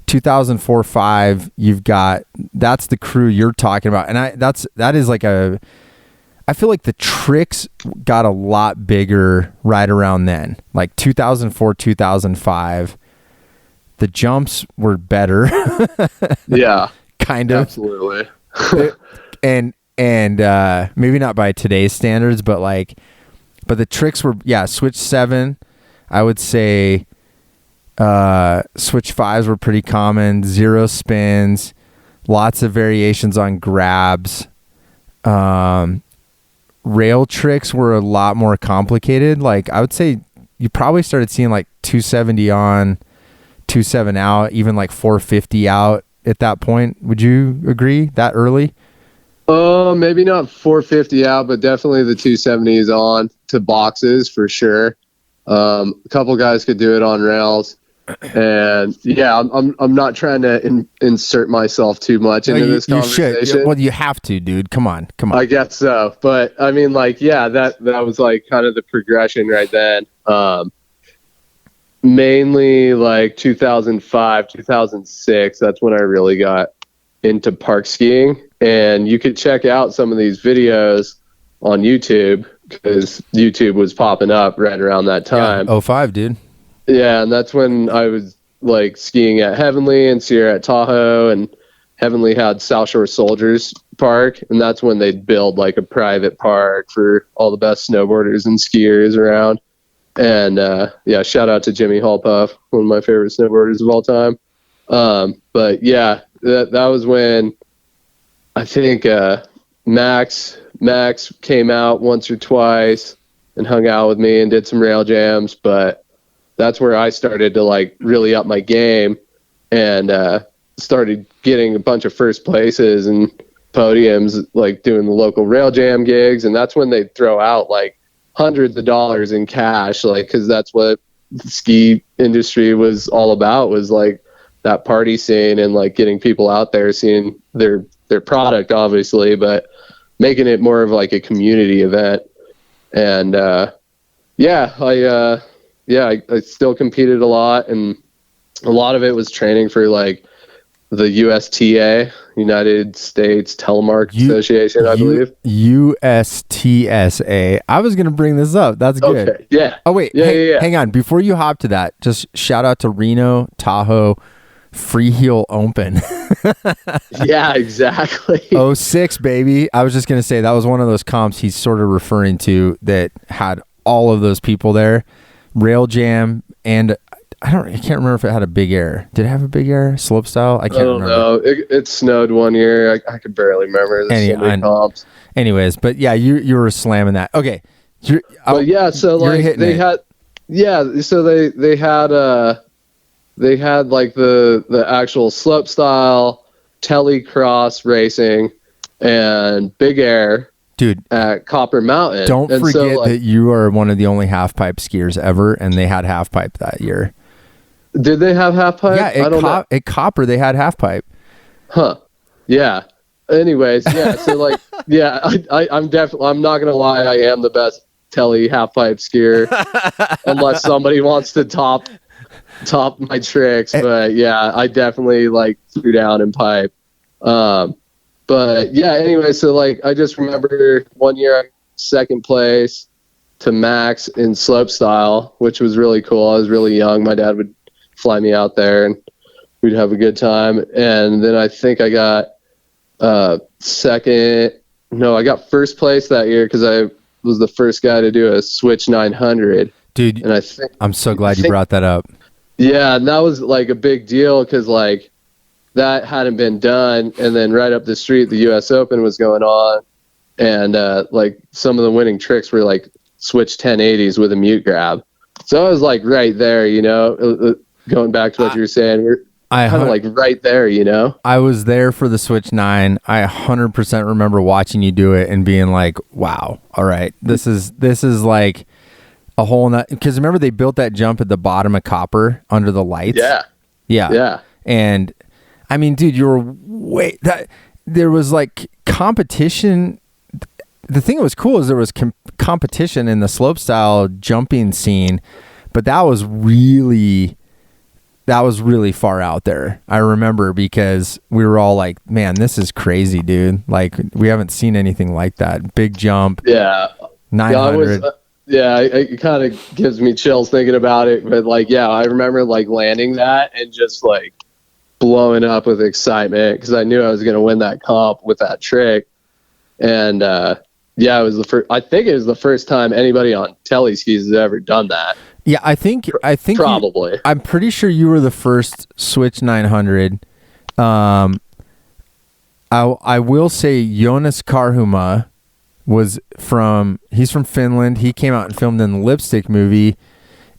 2004-5, you've got, that's the crew you're talking about, and that is like I feel like the tricks got a lot bigger right around then, like 2004-2005. The jumps were better. Yeah, kind of, absolutely. and maybe not by today's standards, but the tricks were, switch 7, I would say. Switch 5s were pretty common. 0 spins, lots of variations on grabs. Rail tricks were a lot more complicated. Like I would say you probably started seeing like 270 on, 27 out, even like 450 out at that point. Would you agree that early? Maybe not 450 out, but definitely the 270s on to boxes for sure. A couple guys could do it on rails. And yeah, I'm not trying to insert myself too much into this conversation. You should. Well, you have to, dude. Come on. I guess so, but I mean, like, yeah, that was like kind of the progression right then. Mainly like 2005, 2006. That's when I really got into park skiing, and you could check out some of these videos on YouTube because YouTube was popping up right around that time. Yeah, 05, dude. Yeah, and that's when I was like skiing at Heavenly and Sierra at Tahoe, and Heavenly had South Shore Soldiers Park, and that's when they'd build like a private park for all the best snowboarders and skiers around. And yeah, shout out to Jimmy Hallpuff, one of my favorite snowboarders of all time. But yeah, that was when I think Max came out once or twice and hung out with me and did some rail jams, but that's where I started to like really up my game and started getting a bunch of first places and podiums, like doing the local rail jam gigs. And that's when they throw out like hundreds of dollars in cash, like, because that's what the ski industry was all about, was like that party scene and like getting people out there seeing their product, obviously, but making it more of like a community event. And I still competed a lot, and a lot of it was training for like the USTA, United States Telemark Association, I believe. USTSA. I was going to bring this up. That's good. Okay. Yeah. Oh, wait. Hang on. Before you hop to that, just shout out to Reno Tahoe Freeheel Open. Yeah, exactly. 06, baby. I was just going to say that was one of those comps he's sort of referring to that had all of those people there. Rail jam, and I can't remember if it had a big air. Did it have a big air slope style? I can't remember. No, it snowed one year. I could barely remember. There's so many comps. Anyways, but yeah, you were slamming that. Okay. But yeah, so like they had like the actual slope style, telly cross racing, and big air. Dude, at Copper Mountain. Don't forget that you are one of the only half pipe skiers ever, and they had half pipe that year. Did they have half pipe? Yeah, at Copper they had half pipe. Huh. Yeah. Anyways, yeah. So like, yeah, I'm not gonna lie, I am the best telly half pipe skier, unless somebody wants to top my tricks. But yeah, I definitely like threw down in pipe. But yeah, anyway, so like I just remember one year I second place to Max in slopestyle, which was really cool. I was really young. My dad would fly me out there and we'd have a good time. And then I think I got I got first place that year because I was the first guy to do a Switch 900. Dude, and I'm so glad you brought that up. Yeah, and that was like a big deal because like that hadn't been done, and then right up the street the US Open was going on, and like some of the winning tricks were like switch 1080s with a mute grab. So I was like right there, going back to what you were saying, we're kind of like right there, I was there for the Switch 9. I 100% remember watching you do it and being like, wow, all right, this is like a whole nut, because remember they built that jump at the bottom of Copper under the lights. Yeah. And I mean, dude, there was like competition. The thing that was cool is there was competition in the slopestyle jumping scene, but that was really far out there. I remember because we were all like, man, this is crazy, dude. Like, we haven't seen anything like that. Big jump. Yeah. 900. It kind of gives me chills thinking about it. But like, yeah, I remember like landing that and just like blowing up with excitement because I knew I was going to win that comp with that trick. And it was I think it was the first time anybody on Telly skis has ever done that. Yeah, I think probably. I'm pretty sure you were the first Switch 900. I will say Jonas Karhuma he's from Finland. He came out and filmed in the Lipstick movie.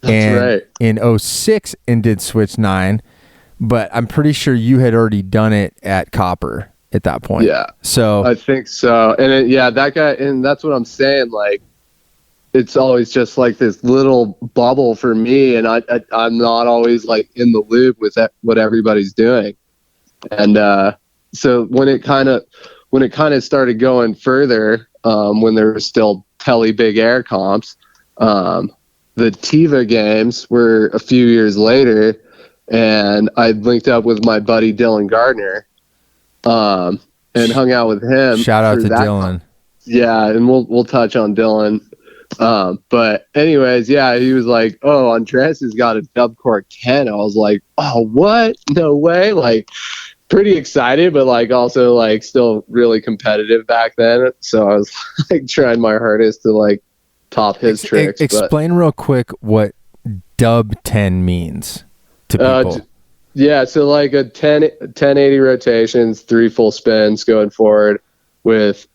That's right. In 06 and did Switch 9. But I'm pretty sure you had already done it at Copper at that point. Yeah. So I think so. And that guy, and that's what I'm saying. Like, it's always just like this little bubble for me, and I'm not always like in the loop with what everybody's doing. And so when it kind of started going further, when there were still Telly big air comps, the Tiva games were a few years later. And I linked up with my buddy Dylan Gardner, and hung out with him. Shout out to Dylan. Yeah, and we'll touch on Dylan. But anyways, yeah, he was like, "Oh, Andres has got a dub Cork Ken." I was like, "Oh, what? No way!" Like, pretty excited, but like also like still really competitive back then. So I was like trying my hardest to like top his tricks. Explain real quick what dub 10 means. Yeah, so like a 1080 rotations, 3 full spins going forward with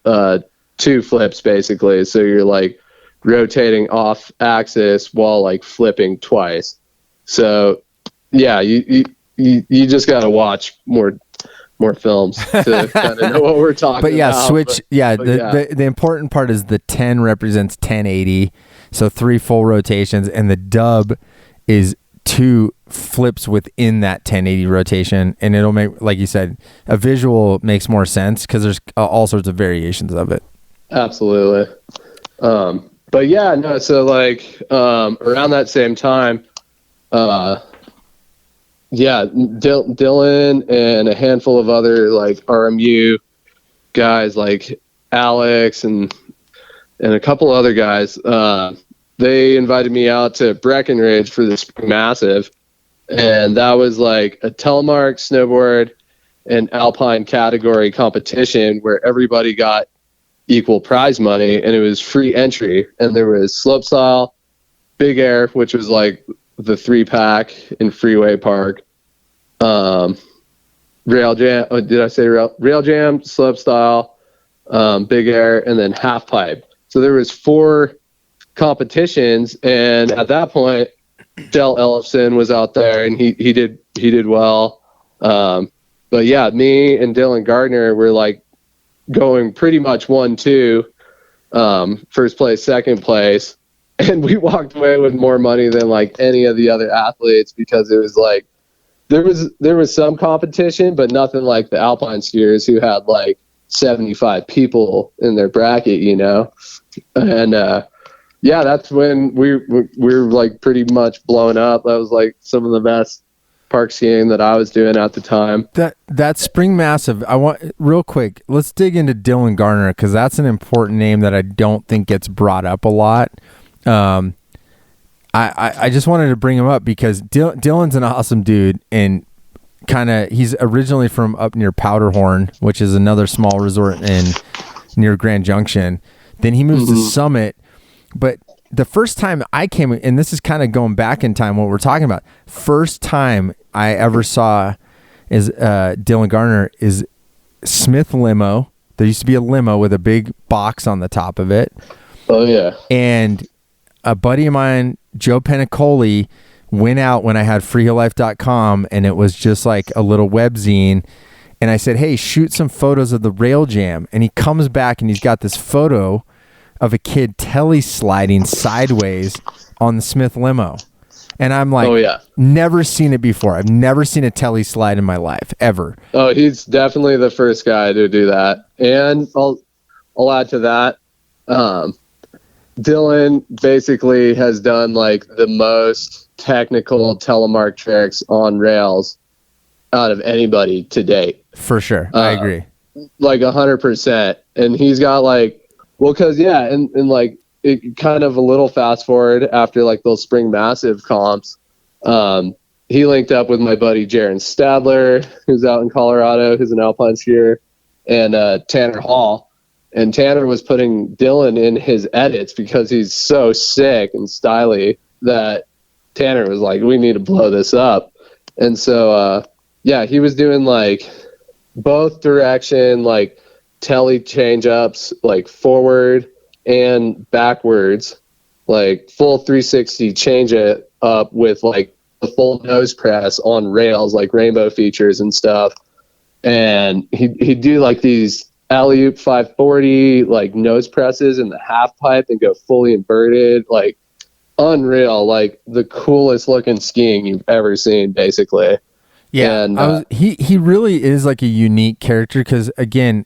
2 flips basically. So you're like rotating off axis while like flipping twice. So yeah, you just got to watch more more films to kind of know what we're talking but yeah, about. switch. The important part is the 10 represents 1080. So 3 full rotations, and the dub is 2 flips within that 1080 rotation. And it'll make, like you said, a visual makes more sense because there's all sorts of variations of it. Absolutely. But yeah, no, so like around that same time, Dylan and a handful of other like RMU guys like Alex and a couple other guys, they invited me out to Breckenridge for the Spring Massive. And that was like a Telemark snowboard and Alpine category competition where everybody got equal prize money, and it was free entry. And there was slopestyle, big air, which was like the 3-pack in Freeway Park, rail jam. Did I say rail jam, slopestyle, big air, and then half pipe. So there was 4 competitions, and at that point, Del Ellefson was out there, and he did well. But yeah, me and Dylan Gardner were like going pretty much 1-2, first place, second place. And we walked away with more money than like any of the other athletes, because it was like, there was some competition, but nothing like the Alpine skiers who had like 75 people in their bracket, you know? And, yeah, that's when we were like pretty much blown up. That was like some of the best park skiing that I was doing at the time. That Spring Massive, I want real quick. Let's dig into Dylan Garner, because that's an important name that I don't think gets brought up a lot. I just wanted to bring him up because Dylan's an awesome dude, and he's originally from up near Powderhorn, which is another small resort near Grand Junction. Then he moves to Summit. But the first time I came, and this is kind of going back in time, what we're talking about, first time I ever saw is Dylan Garner is Smith limo. There used to be a limo with a big box on the top of it. Oh, yeah. And a buddy of mine, Joe Penicoli, went out when I had freeheellife.com, and it was just like a little webzine. And I said, hey, shoot some photos of the rail jam. And he comes back, and he's got this photo of a kid telly sliding sideways on the Smith limo. And I'm like, oh, yeah, never seen it before. I've never seen a telly slide in my life, ever. Oh, he's definitely the first guy to do that. And I'll add to that. Dylan basically has done like the most technical telemark tricks on rails out of anybody to date. For sure. I agree. Like 100%. And he's got like, well, cause yeah. And like it kind of a little fast forward after like those Spring Massive comps. He linked up with my buddy Jaron Stadler, who's out in Colorado, who's an alpine skier, and Tanner Hall. And Tanner was putting Dylan in his edits because he's so sick and styly that Tanner was like, we need to blow this up. And so, yeah, he was doing like both direction, like telly change ups, like forward and backwards, like full 360 change it up with like the full nose press on rails, like rainbow features and stuff. And he'd do like these alley-oop 540 like nose presses in the half pipe and go fully inverted, like unreal, like the coolest looking skiing you've ever seen, basically. Yeah, and he really is like a unique character because again,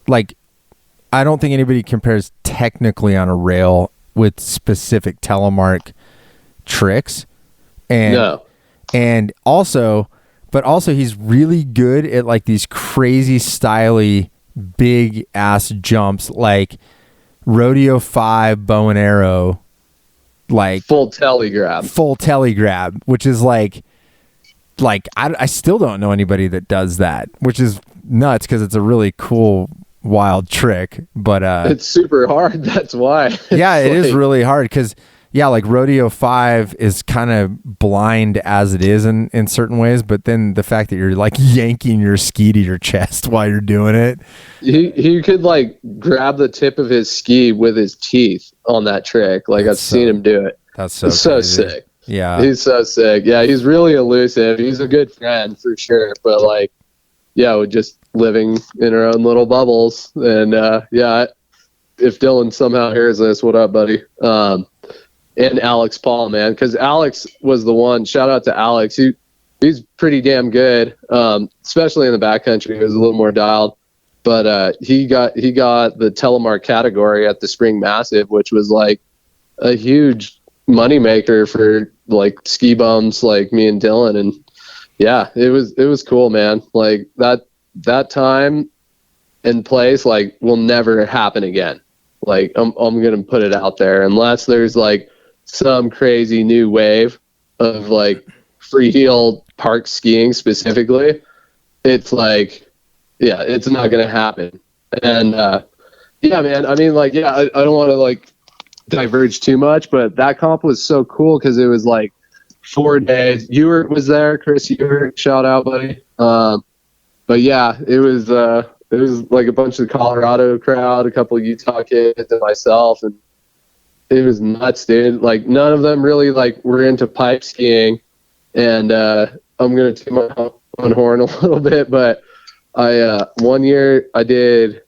like I don't think anybody compares technically on a rail with specific telemark tricks, and also he's really good at like these crazy styly big ass jumps, like Rodeo 5 bow and arrow, like full telly grab, which is like I still don't know anybody that does that, which is nuts because it's a really cool wild trick, but it's super hard. That's why. Yeah, it is really hard because like Rodeo 5 is kind of blind as it is in certain ways, but then the fact that you're like yanking your ski to your chest while you're doing it. He could like grab the tip of his ski with his teeth on that trick. Like I've seen him do it. That's so sick. Yeah. He's so sick. Yeah, he's really elusive. He's a good friend for sure, but like we're just living in our own little bubbles. And if Dylan somehow hears this, what up, buddy? And Alex Paul, man, because Alex was the one. Shout out to Alex. He's pretty damn good, especially in the backcountry. He was a little more dialed, but he got the Telemark category at the Spring Massive, which was like a huge moneymaker for like ski bums like me and Dylan. And yeah, it was cool, man. Like that time and place like will never happen again. Like I'm gonna put it out there, unless there's like some crazy new wave of like freeheel park skiing specifically. It's like, yeah, it's not gonna happen. And yeah, man, I mean, like, yeah, I don't want to like diverge too much, but that comp was so cool because it was like 4 days. Ewert was there, Chris Ewert, shout out, buddy. But yeah, it was like a bunch of the Colorado crowd, a couple of Utah kids, and myself, and it was nuts, dude. Like none of them really like were into pipe skiing, and I'm gonna toot my own horn a little bit, but I one year I did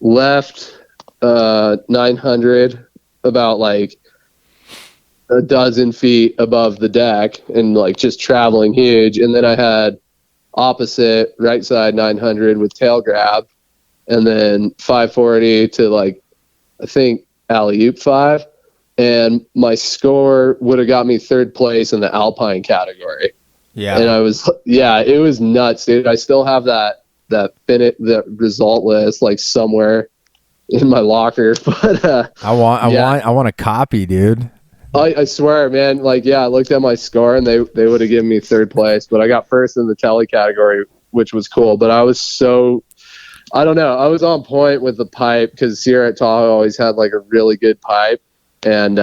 left 900 about like a dozen feet above the deck and like just traveling huge, and then I had opposite right side 900 with tail grab, and then 540 to like I think alley-oop 5, and my score would have got me third place in the Alpine category. Yeah. And it was nuts, dude. I still have that result list like somewhere in my locker, but I want a copy, dude. I swear, man, like, yeah, I looked at my score and they would have given me third place, but I got first in the Telly category, which was cool. But I was I don't know, I was on point with the pipe because Sierra at Tahoe always had like a really good pipe, and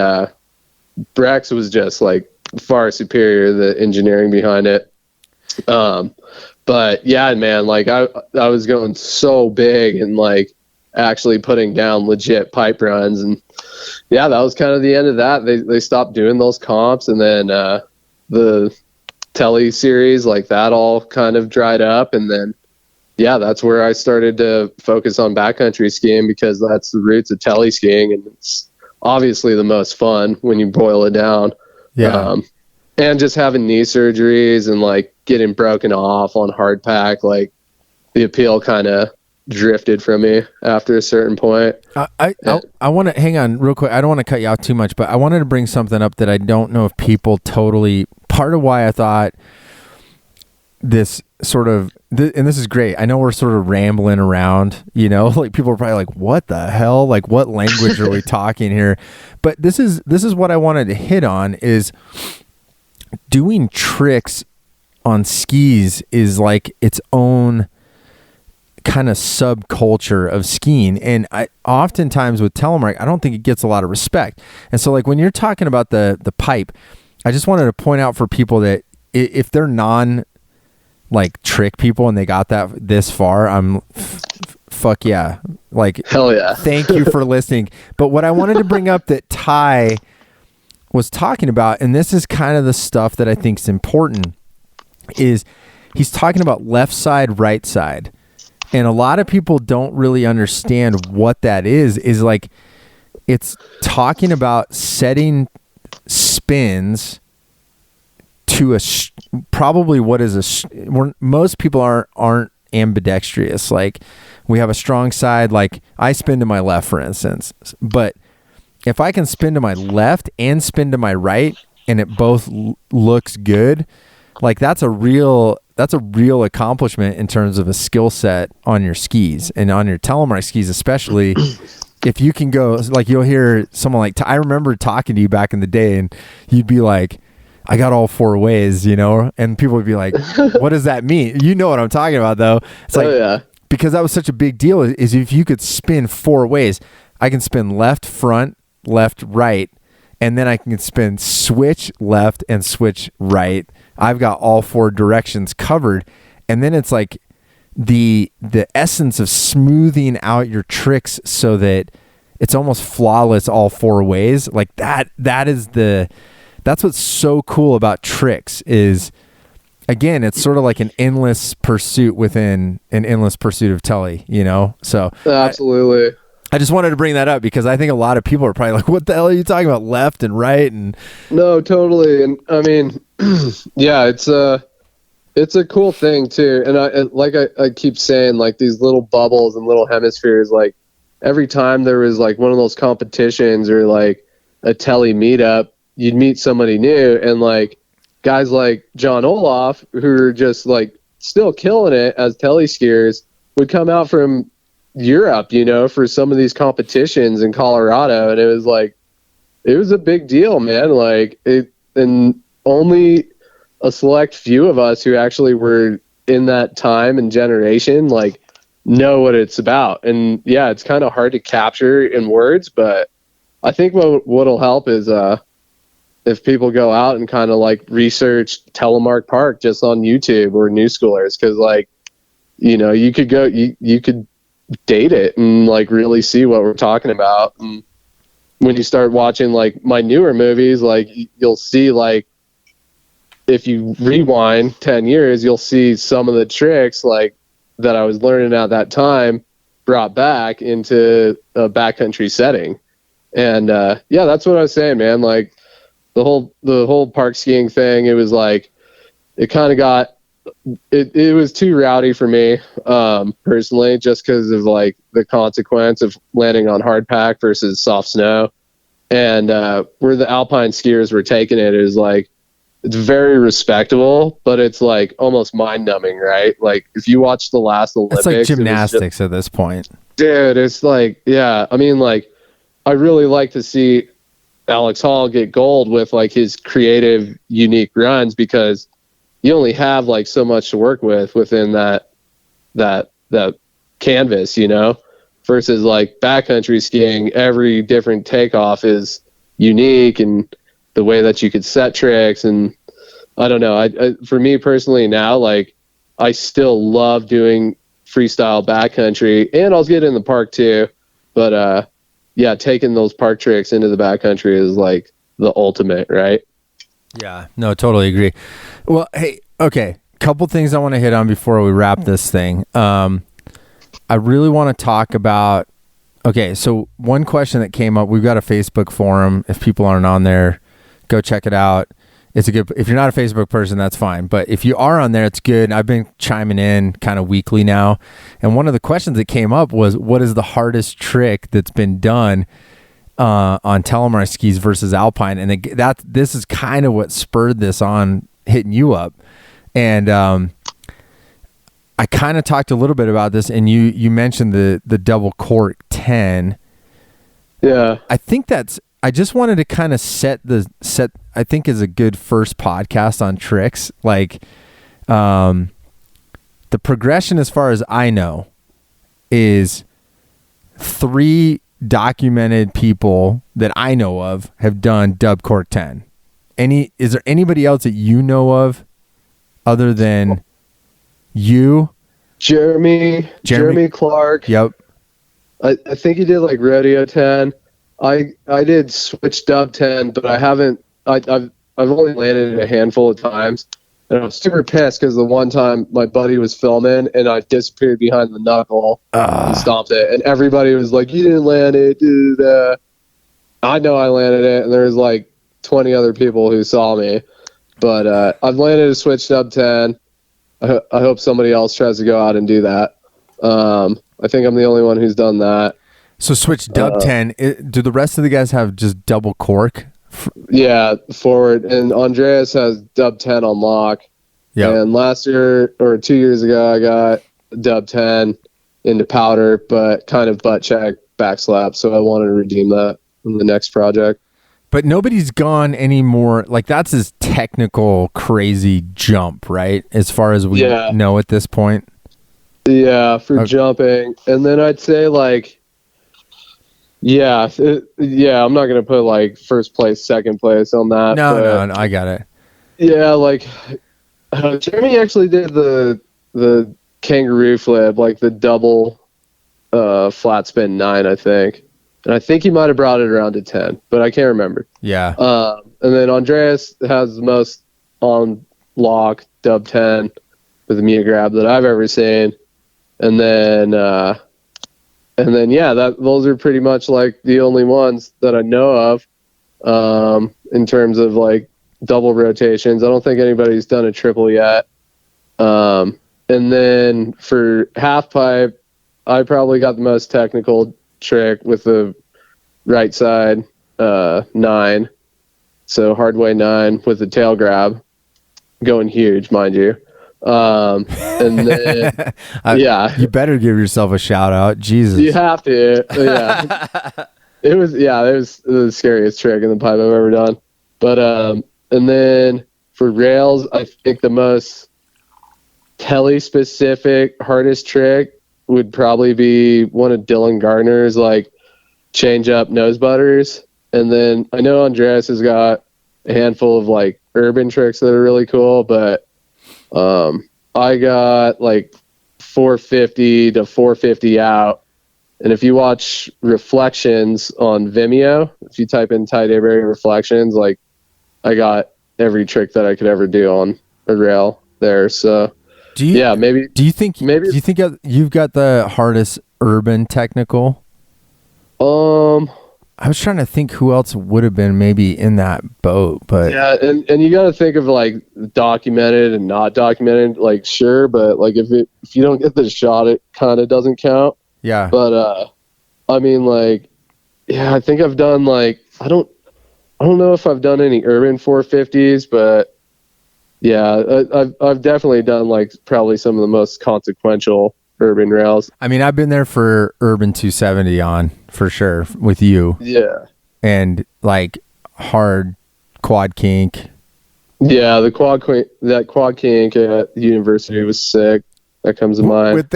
Brex was just like far superior, the engineering behind it. But yeah, man, like I was going so big and like actually putting down legit pipe runs, and yeah, that was kind of the end of that. They stopped doing those comps, and then the Telly series, like that all kind of dried up, and then yeah, that's where I started to focus on backcountry skiing because that's the roots of Telly skiing, and it's obviously the most fun when you boil it down. Yeah. And just having knee surgeries and like getting broken off on hard pack, like the appeal kind of drifted from me after a certain point. I want to hang on real quick. I don't want to cut you off too much, but I wanted to bring something up that I don't know if people totally, part of why I thought this sort of, and this is great. I know we're sort of rambling around, you know, like people are probably like, what the hell? Like what language are we talking here? But this is what I wanted to hit on is doing tricks on skis is like its own kind of subculture of skiing, and I oftentimes with Telemark I don't think it gets a lot of respect. And so like when you're talking about the pipe, I just wanted to point out for people that if they're non like trick people and they got that this far, I'm fuck yeah, like hell yeah, thank you for listening. But what I wanted to bring up that Ty was talking about, and this is kind of the stuff that I think is important, is he's talking about left side, right side. And a lot of people don't really understand what that is like, it's talking about setting spins to probably what is most people aren't ambidextrous. Like we have a strong side, like I spin to my left, for instance, but if I can spin to my left and spin to my right and it both looks good, like that's a real accomplishment in terms of a skill set on your skis and on your Telemark skis, especially if you can go, like you'll hear someone like, I remember talking to you back in the day and you'd be like, I got all 4 ways, you know, and people would be like, what does that mean? You know what I'm talking about though. It's like, yeah. Because that was such a big deal is if you could spin 4 ways, I can spin left, front, left, right, and then I can spin switch left and switch right. I've got all 4 directions covered. And then it's like the essence of smoothing out your tricks so that it's almost flawless all 4 ways. Like that's what's so cool about tricks is again, it's sort of like an endless pursuit within an endless pursuit of Telly, you know? So absolutely. I just wanted to bring that up because I think a lot of people are probably like, what the hell are you talking about, left and right? And no, totally. And I mean, yeah, it's a cool thing too. And I keep saying, like, these little bubbles and little hemispheres, like every time there was like one of those competitions or like a Telly meetup, you'd meet somebody new, and like guys like John Olaf, who are just like still killing it as Telly skiers, would come out from Europe, you know, for some of these competitions in Colorado, and it was a big deal, man. Like it, and only a select few of us who actually were in that time and generation like know what it's about. And yeah, it's kind of hard to capture in words, but I think what'll help is if people go out and kind of like research Telemark Park just on YouTube or New Schoolers, because like, you know, you could date it and like really see what we're talking about. And when you start watching like my newer movies, like you'll see, like, if you rewind 10 years, you'll see some of the tricks like that I was learning at that time brought back into a backcountry setting. And yeah, that's what I was saying, man. Like the whole park skiing thing, it was like, it kind of got, it was too rowdy for me, personally, just because of like the consequence of landing on hard pack versus soft snow. And where the Alpine skiers were taking it is like, it's very respectable, but it's like almost mind numbing, right? Like if you watch the last Olympics, it's like gymnastics at this point. Dude, it's like, yeah, I mean, like, I really like to see Alex Hall get gold with like his creative, unique runs, because you only have like so much to work with within that canvas, you know, versus like backcountry skiing, every different takeoff is unique, and the way that you could set tricks. And I don't know, I for me personally now, like I still love doing freestyle backcountry, and I'll get in the park too, but yeah, taking those park tricks into the backcountry is like the ultimate, right? Yeah, no, totally agree. Well, hey, okay, couple things I want to hit on before we wrap this thing. I really want to talk about, okay, so one question that came up, we've got a Facebook forum. If people aren't on there, go check it out. It's a good, if you're not a Facebook person, that's fine. But if you are on there, it's good. I've been chiming in kind of weekly now. And one of the questions that came up was, what is the hardest trick that's been done on Telemark skis versus Alpine? And this is kind of what spurred this on hitting you up. And I kind of talked a little bit about this, and you mentioned the double cork 10. Yeah. I just wanted to kind of set I think is a good first podcast on tricks. Like, the progression, as far as I know, is 3 documented people that I know of have done dub cork 10. Is there anybody else that you know of other than you? Jeremy Clark. Yep. I think he did like rodeo 10. I did switch dub 10, but I've only landed it a handful of times, and I was super pissed because the one time my buddy was filming and I disappeared behind the knuckle and stomped it, and everybody was like, "You didn't land it, dude." I know I landed it, and there was like 20 other people who saw me, but I've landed a switch dub 10. I hope somebody else tries to go out and do that. I think I'm the only one who's done that. So switch dub 10. Do the rest of the guys have just double cork? Yeah, forward. And Andreas has dub 10 on lock. Yeah. And last year or 2 years ago, I got dub 10 into powder, but kind of butt check backslap. So I wanted to redeem that in the next project. But nobody's gone anymore. Like, that's his technical crazy jump, right? As far as we know at this point. Yeah, for jumping. And then I'd say like, I'm not going to put like first place, second place on that. No, I got it. Yeah, like Jeremy actually did the kangaroo flip, like the double flat spin 9, I think. And I think he might have brought it around to 10, but I can't remember. Yeah. And then Andreas has the most on lock dub 10 with a mute grab that I've ever seen. And then yeah, those are pretty much like the only ones that I know of in terms of like double rotations. I don't think anybody's done a triple yet. And then for half pipe, I probably got the most technical trick with the right side 9. So hardway 9 with the tail grab going huge, mind you. And then yeah, you better give yourself a shout out. Jesus, you have to. Yeah. It was the scariest trick in the pipe I've ever done. But and then for rails, I think the most Telly specific hardest trick would probably be one of Dylan Gardner's like change up nose butters. And then I know Andreas has got a handful of like urban tricks that are really cool, but I got like 450 to 450 out. And if you watch reflections on Vimeo, if you type in Ty Dayberry reflections, like I got every trick that I could ever do on a rail there. So do you think you've got the hardest urban technical? I was trying to think who else would have been maybe in that boat, but yeah, and you got to think of like documented and not documented, like sure, but like if you don't get the shot, it kind of doesn't count. Yeah. But I mean, like, yeah, I think I've done like I don't know if I've done any urban 450s, but yeah, I've definitely done like probably some of the most consequential urban rails. I mean, I've been there for urban 270 on for sure with you. Yeah. And like hard quad kink. Yeah, that quad kink at the university was sick. That comes to mind. With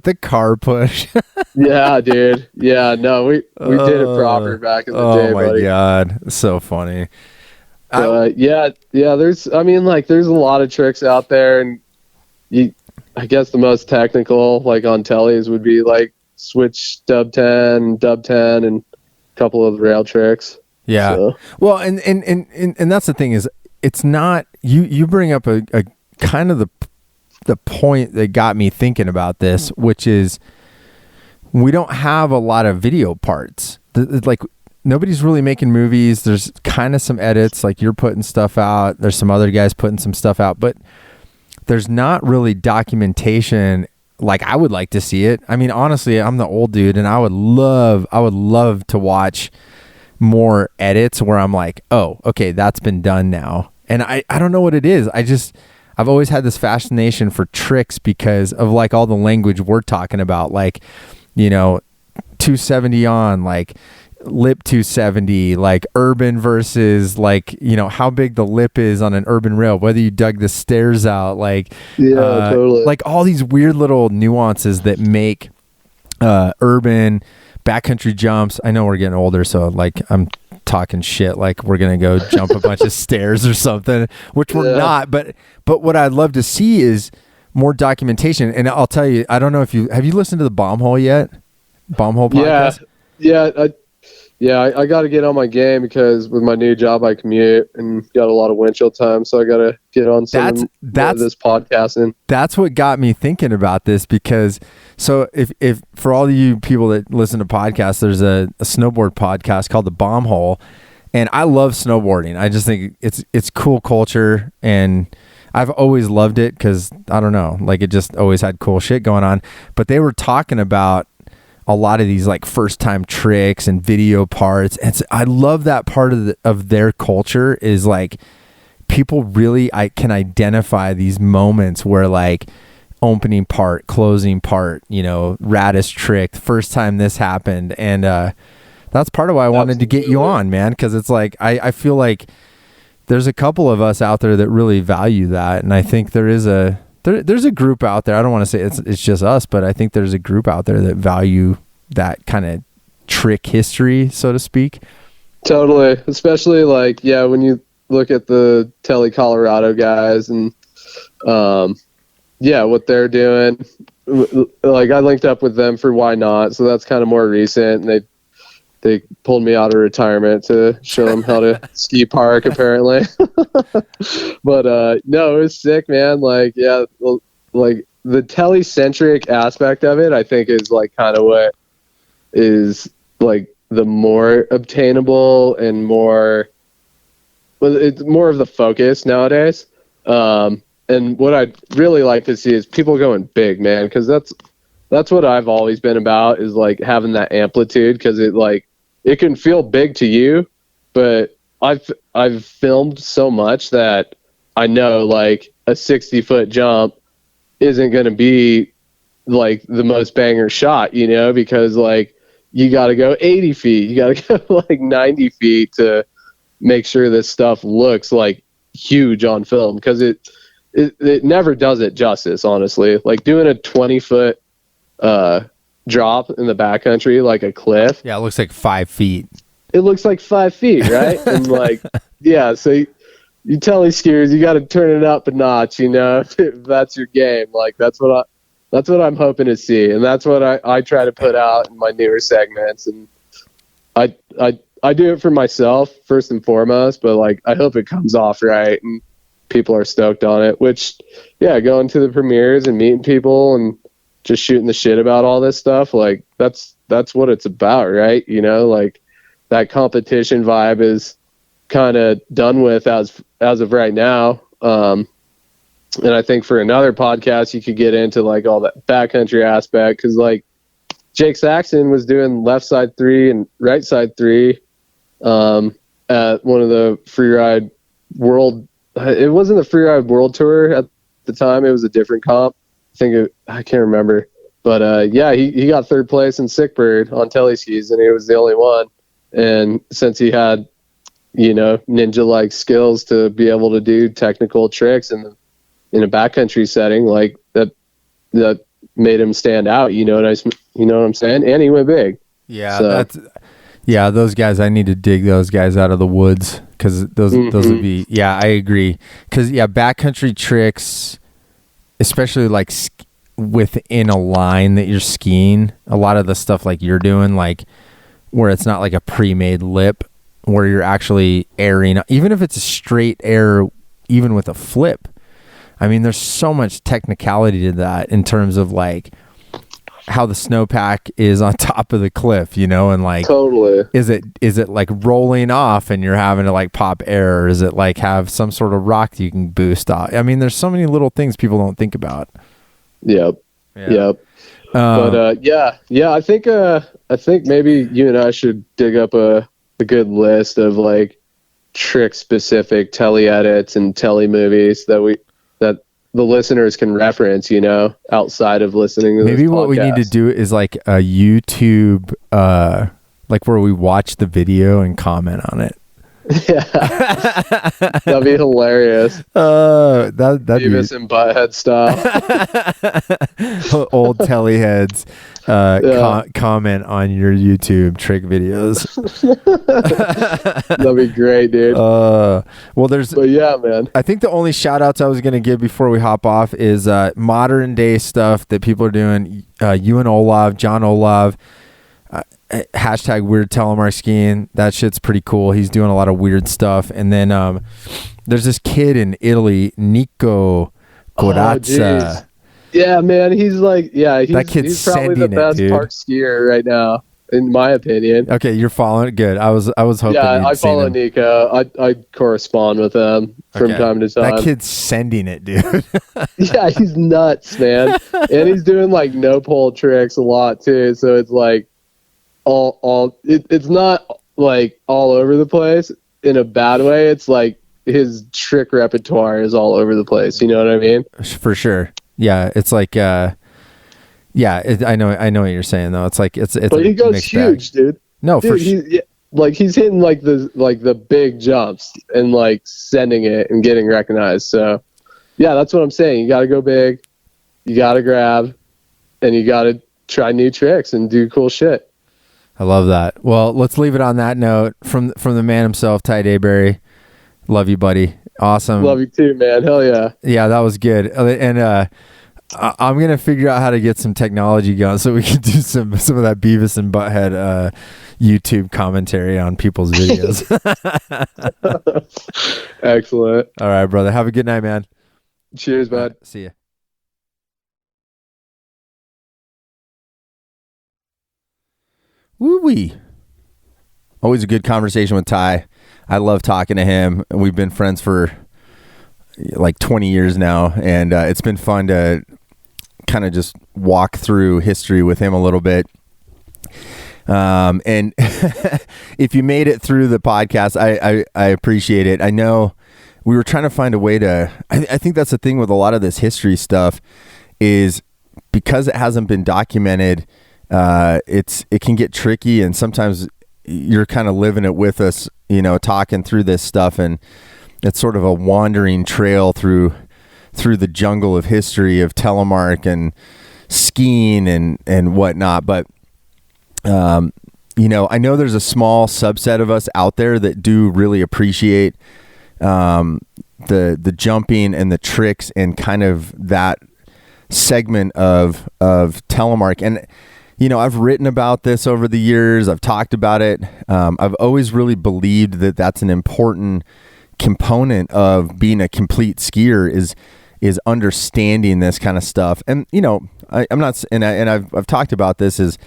the car push. Yeah, dude. Yeah, no, we did it proper back in the day, buddy. Oh my God. So funny. Yeah, there's a lot of tricks out there, and I guess the most technical, like on tellies, would be like switch dub 10, and a couple of rail tricks. Yeah. So. Well, and that's the thing is, it's not you bring up a kind of the point that got me thinking about this, which is we don't have a lot of video parts. Like nobody's really making movies. There's kind of some edits, like you're putting stuff out. There's some other guys putting some stuff out, but there's not really documentation like I would like to see it. I mean, honestly, I'm the old dude, and I would love to watch more edits where I'm like, oh, okay, that's been done now. And I don't know what it is. I've always had this fascination for tricks because of like all the language we're talking about, like, 270 on, like lip 270, like urban versus like, how big the lip is on an urban rail, whether you dug the stairs out, like, totally. Like all these weird little nuances that make urban backcountry jumps. I know we're getting older, so like I'm talking shit like we're gonna go jump a bunch of stairs or something, which we're not, but what I'd love to see is more documentation. And I'll tell you, I don't know if have you listened to the Bomb Hole yet? Bomb Hole podcast? I got to get on my game because with my new job I commute and got a lot of windshield time, so I got to get on some of this podcasting. That's what got me thinking about this, because so if for all of you people that listen to podcasts, there's a snowboard podcast called the Bomb Hole, and I love snowboarding. I just think it's cool culture, and I've always loved it because I don't know, like it just always had cool shit going on. But they were talking about a lot of these like first time tricks and video parts, and I love that part of their culture is like people really can identify these moments where like opening part, closing part, raddest trick, first time this happened, and that's part of why I wanted to get you on, man, because it's like I feel like there's a couple of us out there that really value that, and I think there's a group out there. I don't want to say it's just us, but I think there's a group out there that value that kind of trick history, so to speak. Totally, especially like when you look at the Telly Colorado guys and what they're doing. Like I linked up with them for Why Not, so that's kind of more recent, and they pulled me out of retirement to show them how to ski park, apparently. But no, it was sick, man. Like, yeah, like the telecentric aspect of it, I think, is like kind of what is like the more obtainable and more. Well, it's more of the focus nowadays. And what I'd really like to see is people going big, man, because that's what I've always been about, is like having that amplitude, because it can feel big to you, but I've filmed so much that I know like a 60-foot jump isn't going to be like the most banger shot, you know, because like you got to go 80 feet, you got to go like 90 feet to make sure this stuff looks like huge on film, because it never does it justice, honestly. Like doing a 20-foot drop in the backcountry, like a cliff. Yeah, it looks like 5 feet. It looks like 5 feet, right? And like, yeah, so you Telly skiers, you got to turn it up a notch, you know, if that's your game. Like that's what I'm hoping to see, and that's what I try to put out in my newer segments. And I do it for myself first and foremost, but like I hope it comes off right and people are stoked on it. Which, yeah, going to the premieres and meeting people and just shooting the shit about all this stuff, like that's what it's about, right? You know, like that competition vibe is kind of done with as of right now. And I think for another podcast you could get into like all that backcountry aspect, because like Jake Saxon was doing left side 3 and right side 3 at one of the freeride world. It wasn't the freeride world tour at the time. It was a different comp. I can't remember, but yeah, he got 3rd place in Sickbird on Telly skis, and he was the only one. And since he had, you know, ninja like skills to be able to do technical tricks in a backcountry setting, like that made him stand out. You know what I'm saying? And he went big. Yeah, so. Yeah, those guys, I need to dig those guys out of the woods, because those would be, yeah, I agree. Because, yeah, backcountry tricks, especially like within a line that you're skiing, a lot of the stuff like you're doing, like where it's not like a pre-made lip, where you're actually airing, even if it's a straight air, even with a flip. I mean, there's so much technicality to that in terms of like how the snowpack is on top of the cliff, you know, and like totally is it like rolling off and you're having to like pop air, or is it like have some sort of rock that you can boost off? I mean, there's so many little things people don't think about. Yep. But I think maybe you and I should dig up a good list of like trick specific Telly edits and Telly movies that the listeners can reference, you know, outside of listening to maybe this what podcast. We need to do is like a YouTube, like where we watch the video and comment on it. Yeah, that'd be hilarious. That'd Beavis and Butthead style. Old Telly heads comment on your YouTube trick videos. That'd be great, dude. But yeah, man, I think the only shout outs I was going to give before we hop off is modern day stuff that people are doing. You and Olav, John Olav, hashtag weird Telemark skiing. That shit's pretty cool. He's doing a lot of weird stuff. And then there's this kid in Italy, Nico Corazza. Yeah, man, he's he's probably the best dude. park skier right now, in my opinion. Okay, you're following it. Good. I was hoping. Yeah, I follow Nico. I correspond with him from time to time. That kid's sending it, dude. Yeah, he's nuts, man. And he's doing like no pole tricks a lot too. So it's like it's not like all over the place in a bad way. It's like his trick repertoire is all over the place. You know what I mean? For sure. Yeah, it's like I know what you're saying though. It's like it's but he goes huge, dude. No, dude, he's hitting like the big jumps and like sending it and getting recognized. So yeah, that's what I'm saying. You got to go big, you got to grab, and you got to try new tricks and do cool shit. I love that. Well, let's leave it on that note. From the man himself, Ty Dayberry. Love you, buddy. Awesome. Love you too, man. Hell yeah. Yeah, that was good. And I'm gonna figure out how to get some technology going so we can do some of that Beavis and Butthead YouTube commentary on people's videos. Excellent. All right, brother. Have a good night, man. Cheers, bud. Right, see ya. Woo-wee. Always a good conversation with Ty. I love talking to him. We've been friends for like 20 years now, and it's been fun to kind of just walk through history with him a little bit. And if you made it through the podcast, I appreciate it. I know we were trying to find a way to, I think that's the thing with a lot of this history stuff is because it hasn't been documented, it can get tricky, and sometimes you're kind of living it with us, talking through this stuff, and it's sort of a wandering trail through the jungle of history of Telemark and skiing and whatnot. But, I know there's a small subset of us out there that do really appreciate the jumping and the tricks and kind of that segment of Telemark. And, I've written about this over the years. I've talked about it. I've always really believed that that's an important component of being a complete skier is understanding this kind of stuff. And, I'm not, and I've talked about this is,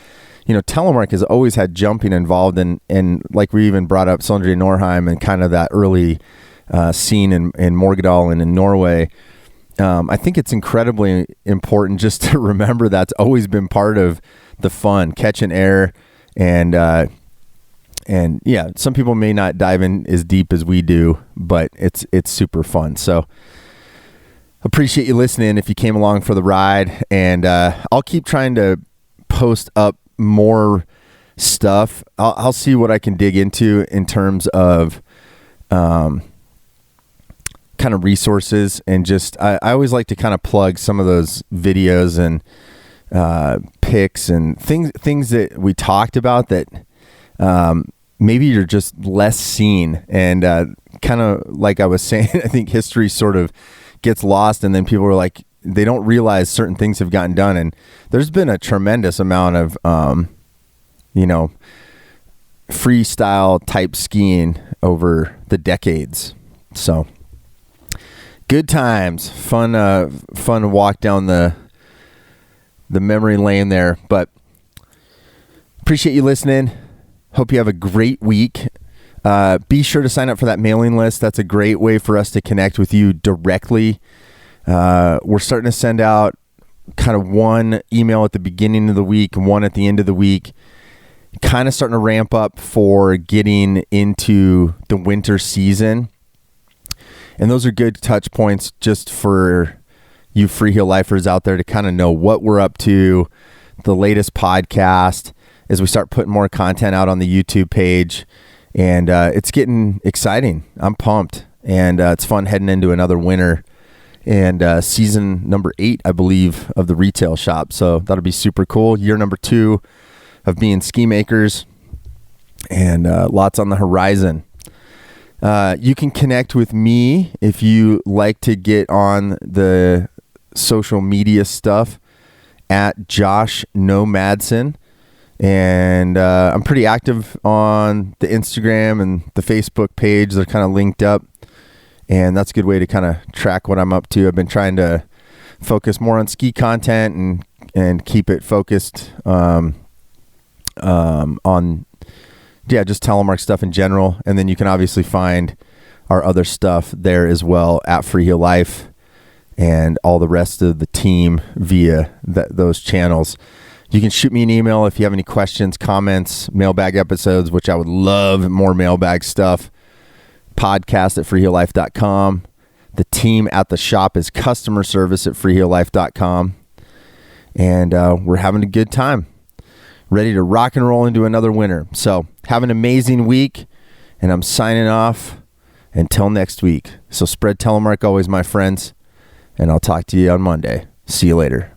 Telemark has always had jumping involved in like we even brought up Sondre Norheim and kind of that early scene in Morgedal and in Norway. I think it's incredibly important just to remember that's always been part of the fun, catching air, and yeah, some people may not dive in as deep as we do, but it's super fun. So appreciate you listening if you came along for the ride, and I'll keep trying to post up more stuff. I'll see what I can dig into in terms of kind of resources, and just I always like to kind of plug some of those videos and pics and things that we talked about that maybe you're just less seen, and kind of like I was saying, I think history sort of gets lost, and then people are like, they don't realize certain things have gotten done, and there's been a tremendous amount of freestyle type skiing over the decades. So good times, fun walk down the memory lane there. But appreciate you listening. Hope you have a great week. Be sure to sign up for that mailing list. That's a great way for us to connect with you directly. We're starting to send out kind of one email at the beginning of the week and one at the end of the week, kind of starting to ramp up for getting into the winter season. And those are good touch points just for you Freeheel lifers out there to kind of know what we're up to, the latest podcast, as we start putting more content out on the YouTube page. And it's getting exciting. I'm pumped. And it's fun heading into another winter and season number 8, I believe, of the retail shop. So that'll be super cool. Year number 2 of being ski makers, and lots on the horizon. You can connect with me if you like to get on the social media stuff at Josh Nomadson. And I'm pretty active on the Instagram and the Facebook page. They're kind of linked up, and that's a good way to kind of track what I'm up to. I've been trying to focus more on ski content and keep it focused on just Telemark stuff in general. And then you can obviously find our other stuff there as well at Freeheel Life and all the rest of the team via those channels. You can shoot me an email if you have any questions, comments, mailbag episodes, which I would love more mailbag stuff. Podcast at freeheellife.com. The team at the shop is customer service at freeheellife.com. And we're having a good time. Ready to rock and roll into another winter. So have an amazing week, and I'm signing off until next week. So spread Telemark always, my friends, and I'll talk to you on Monday. See you later.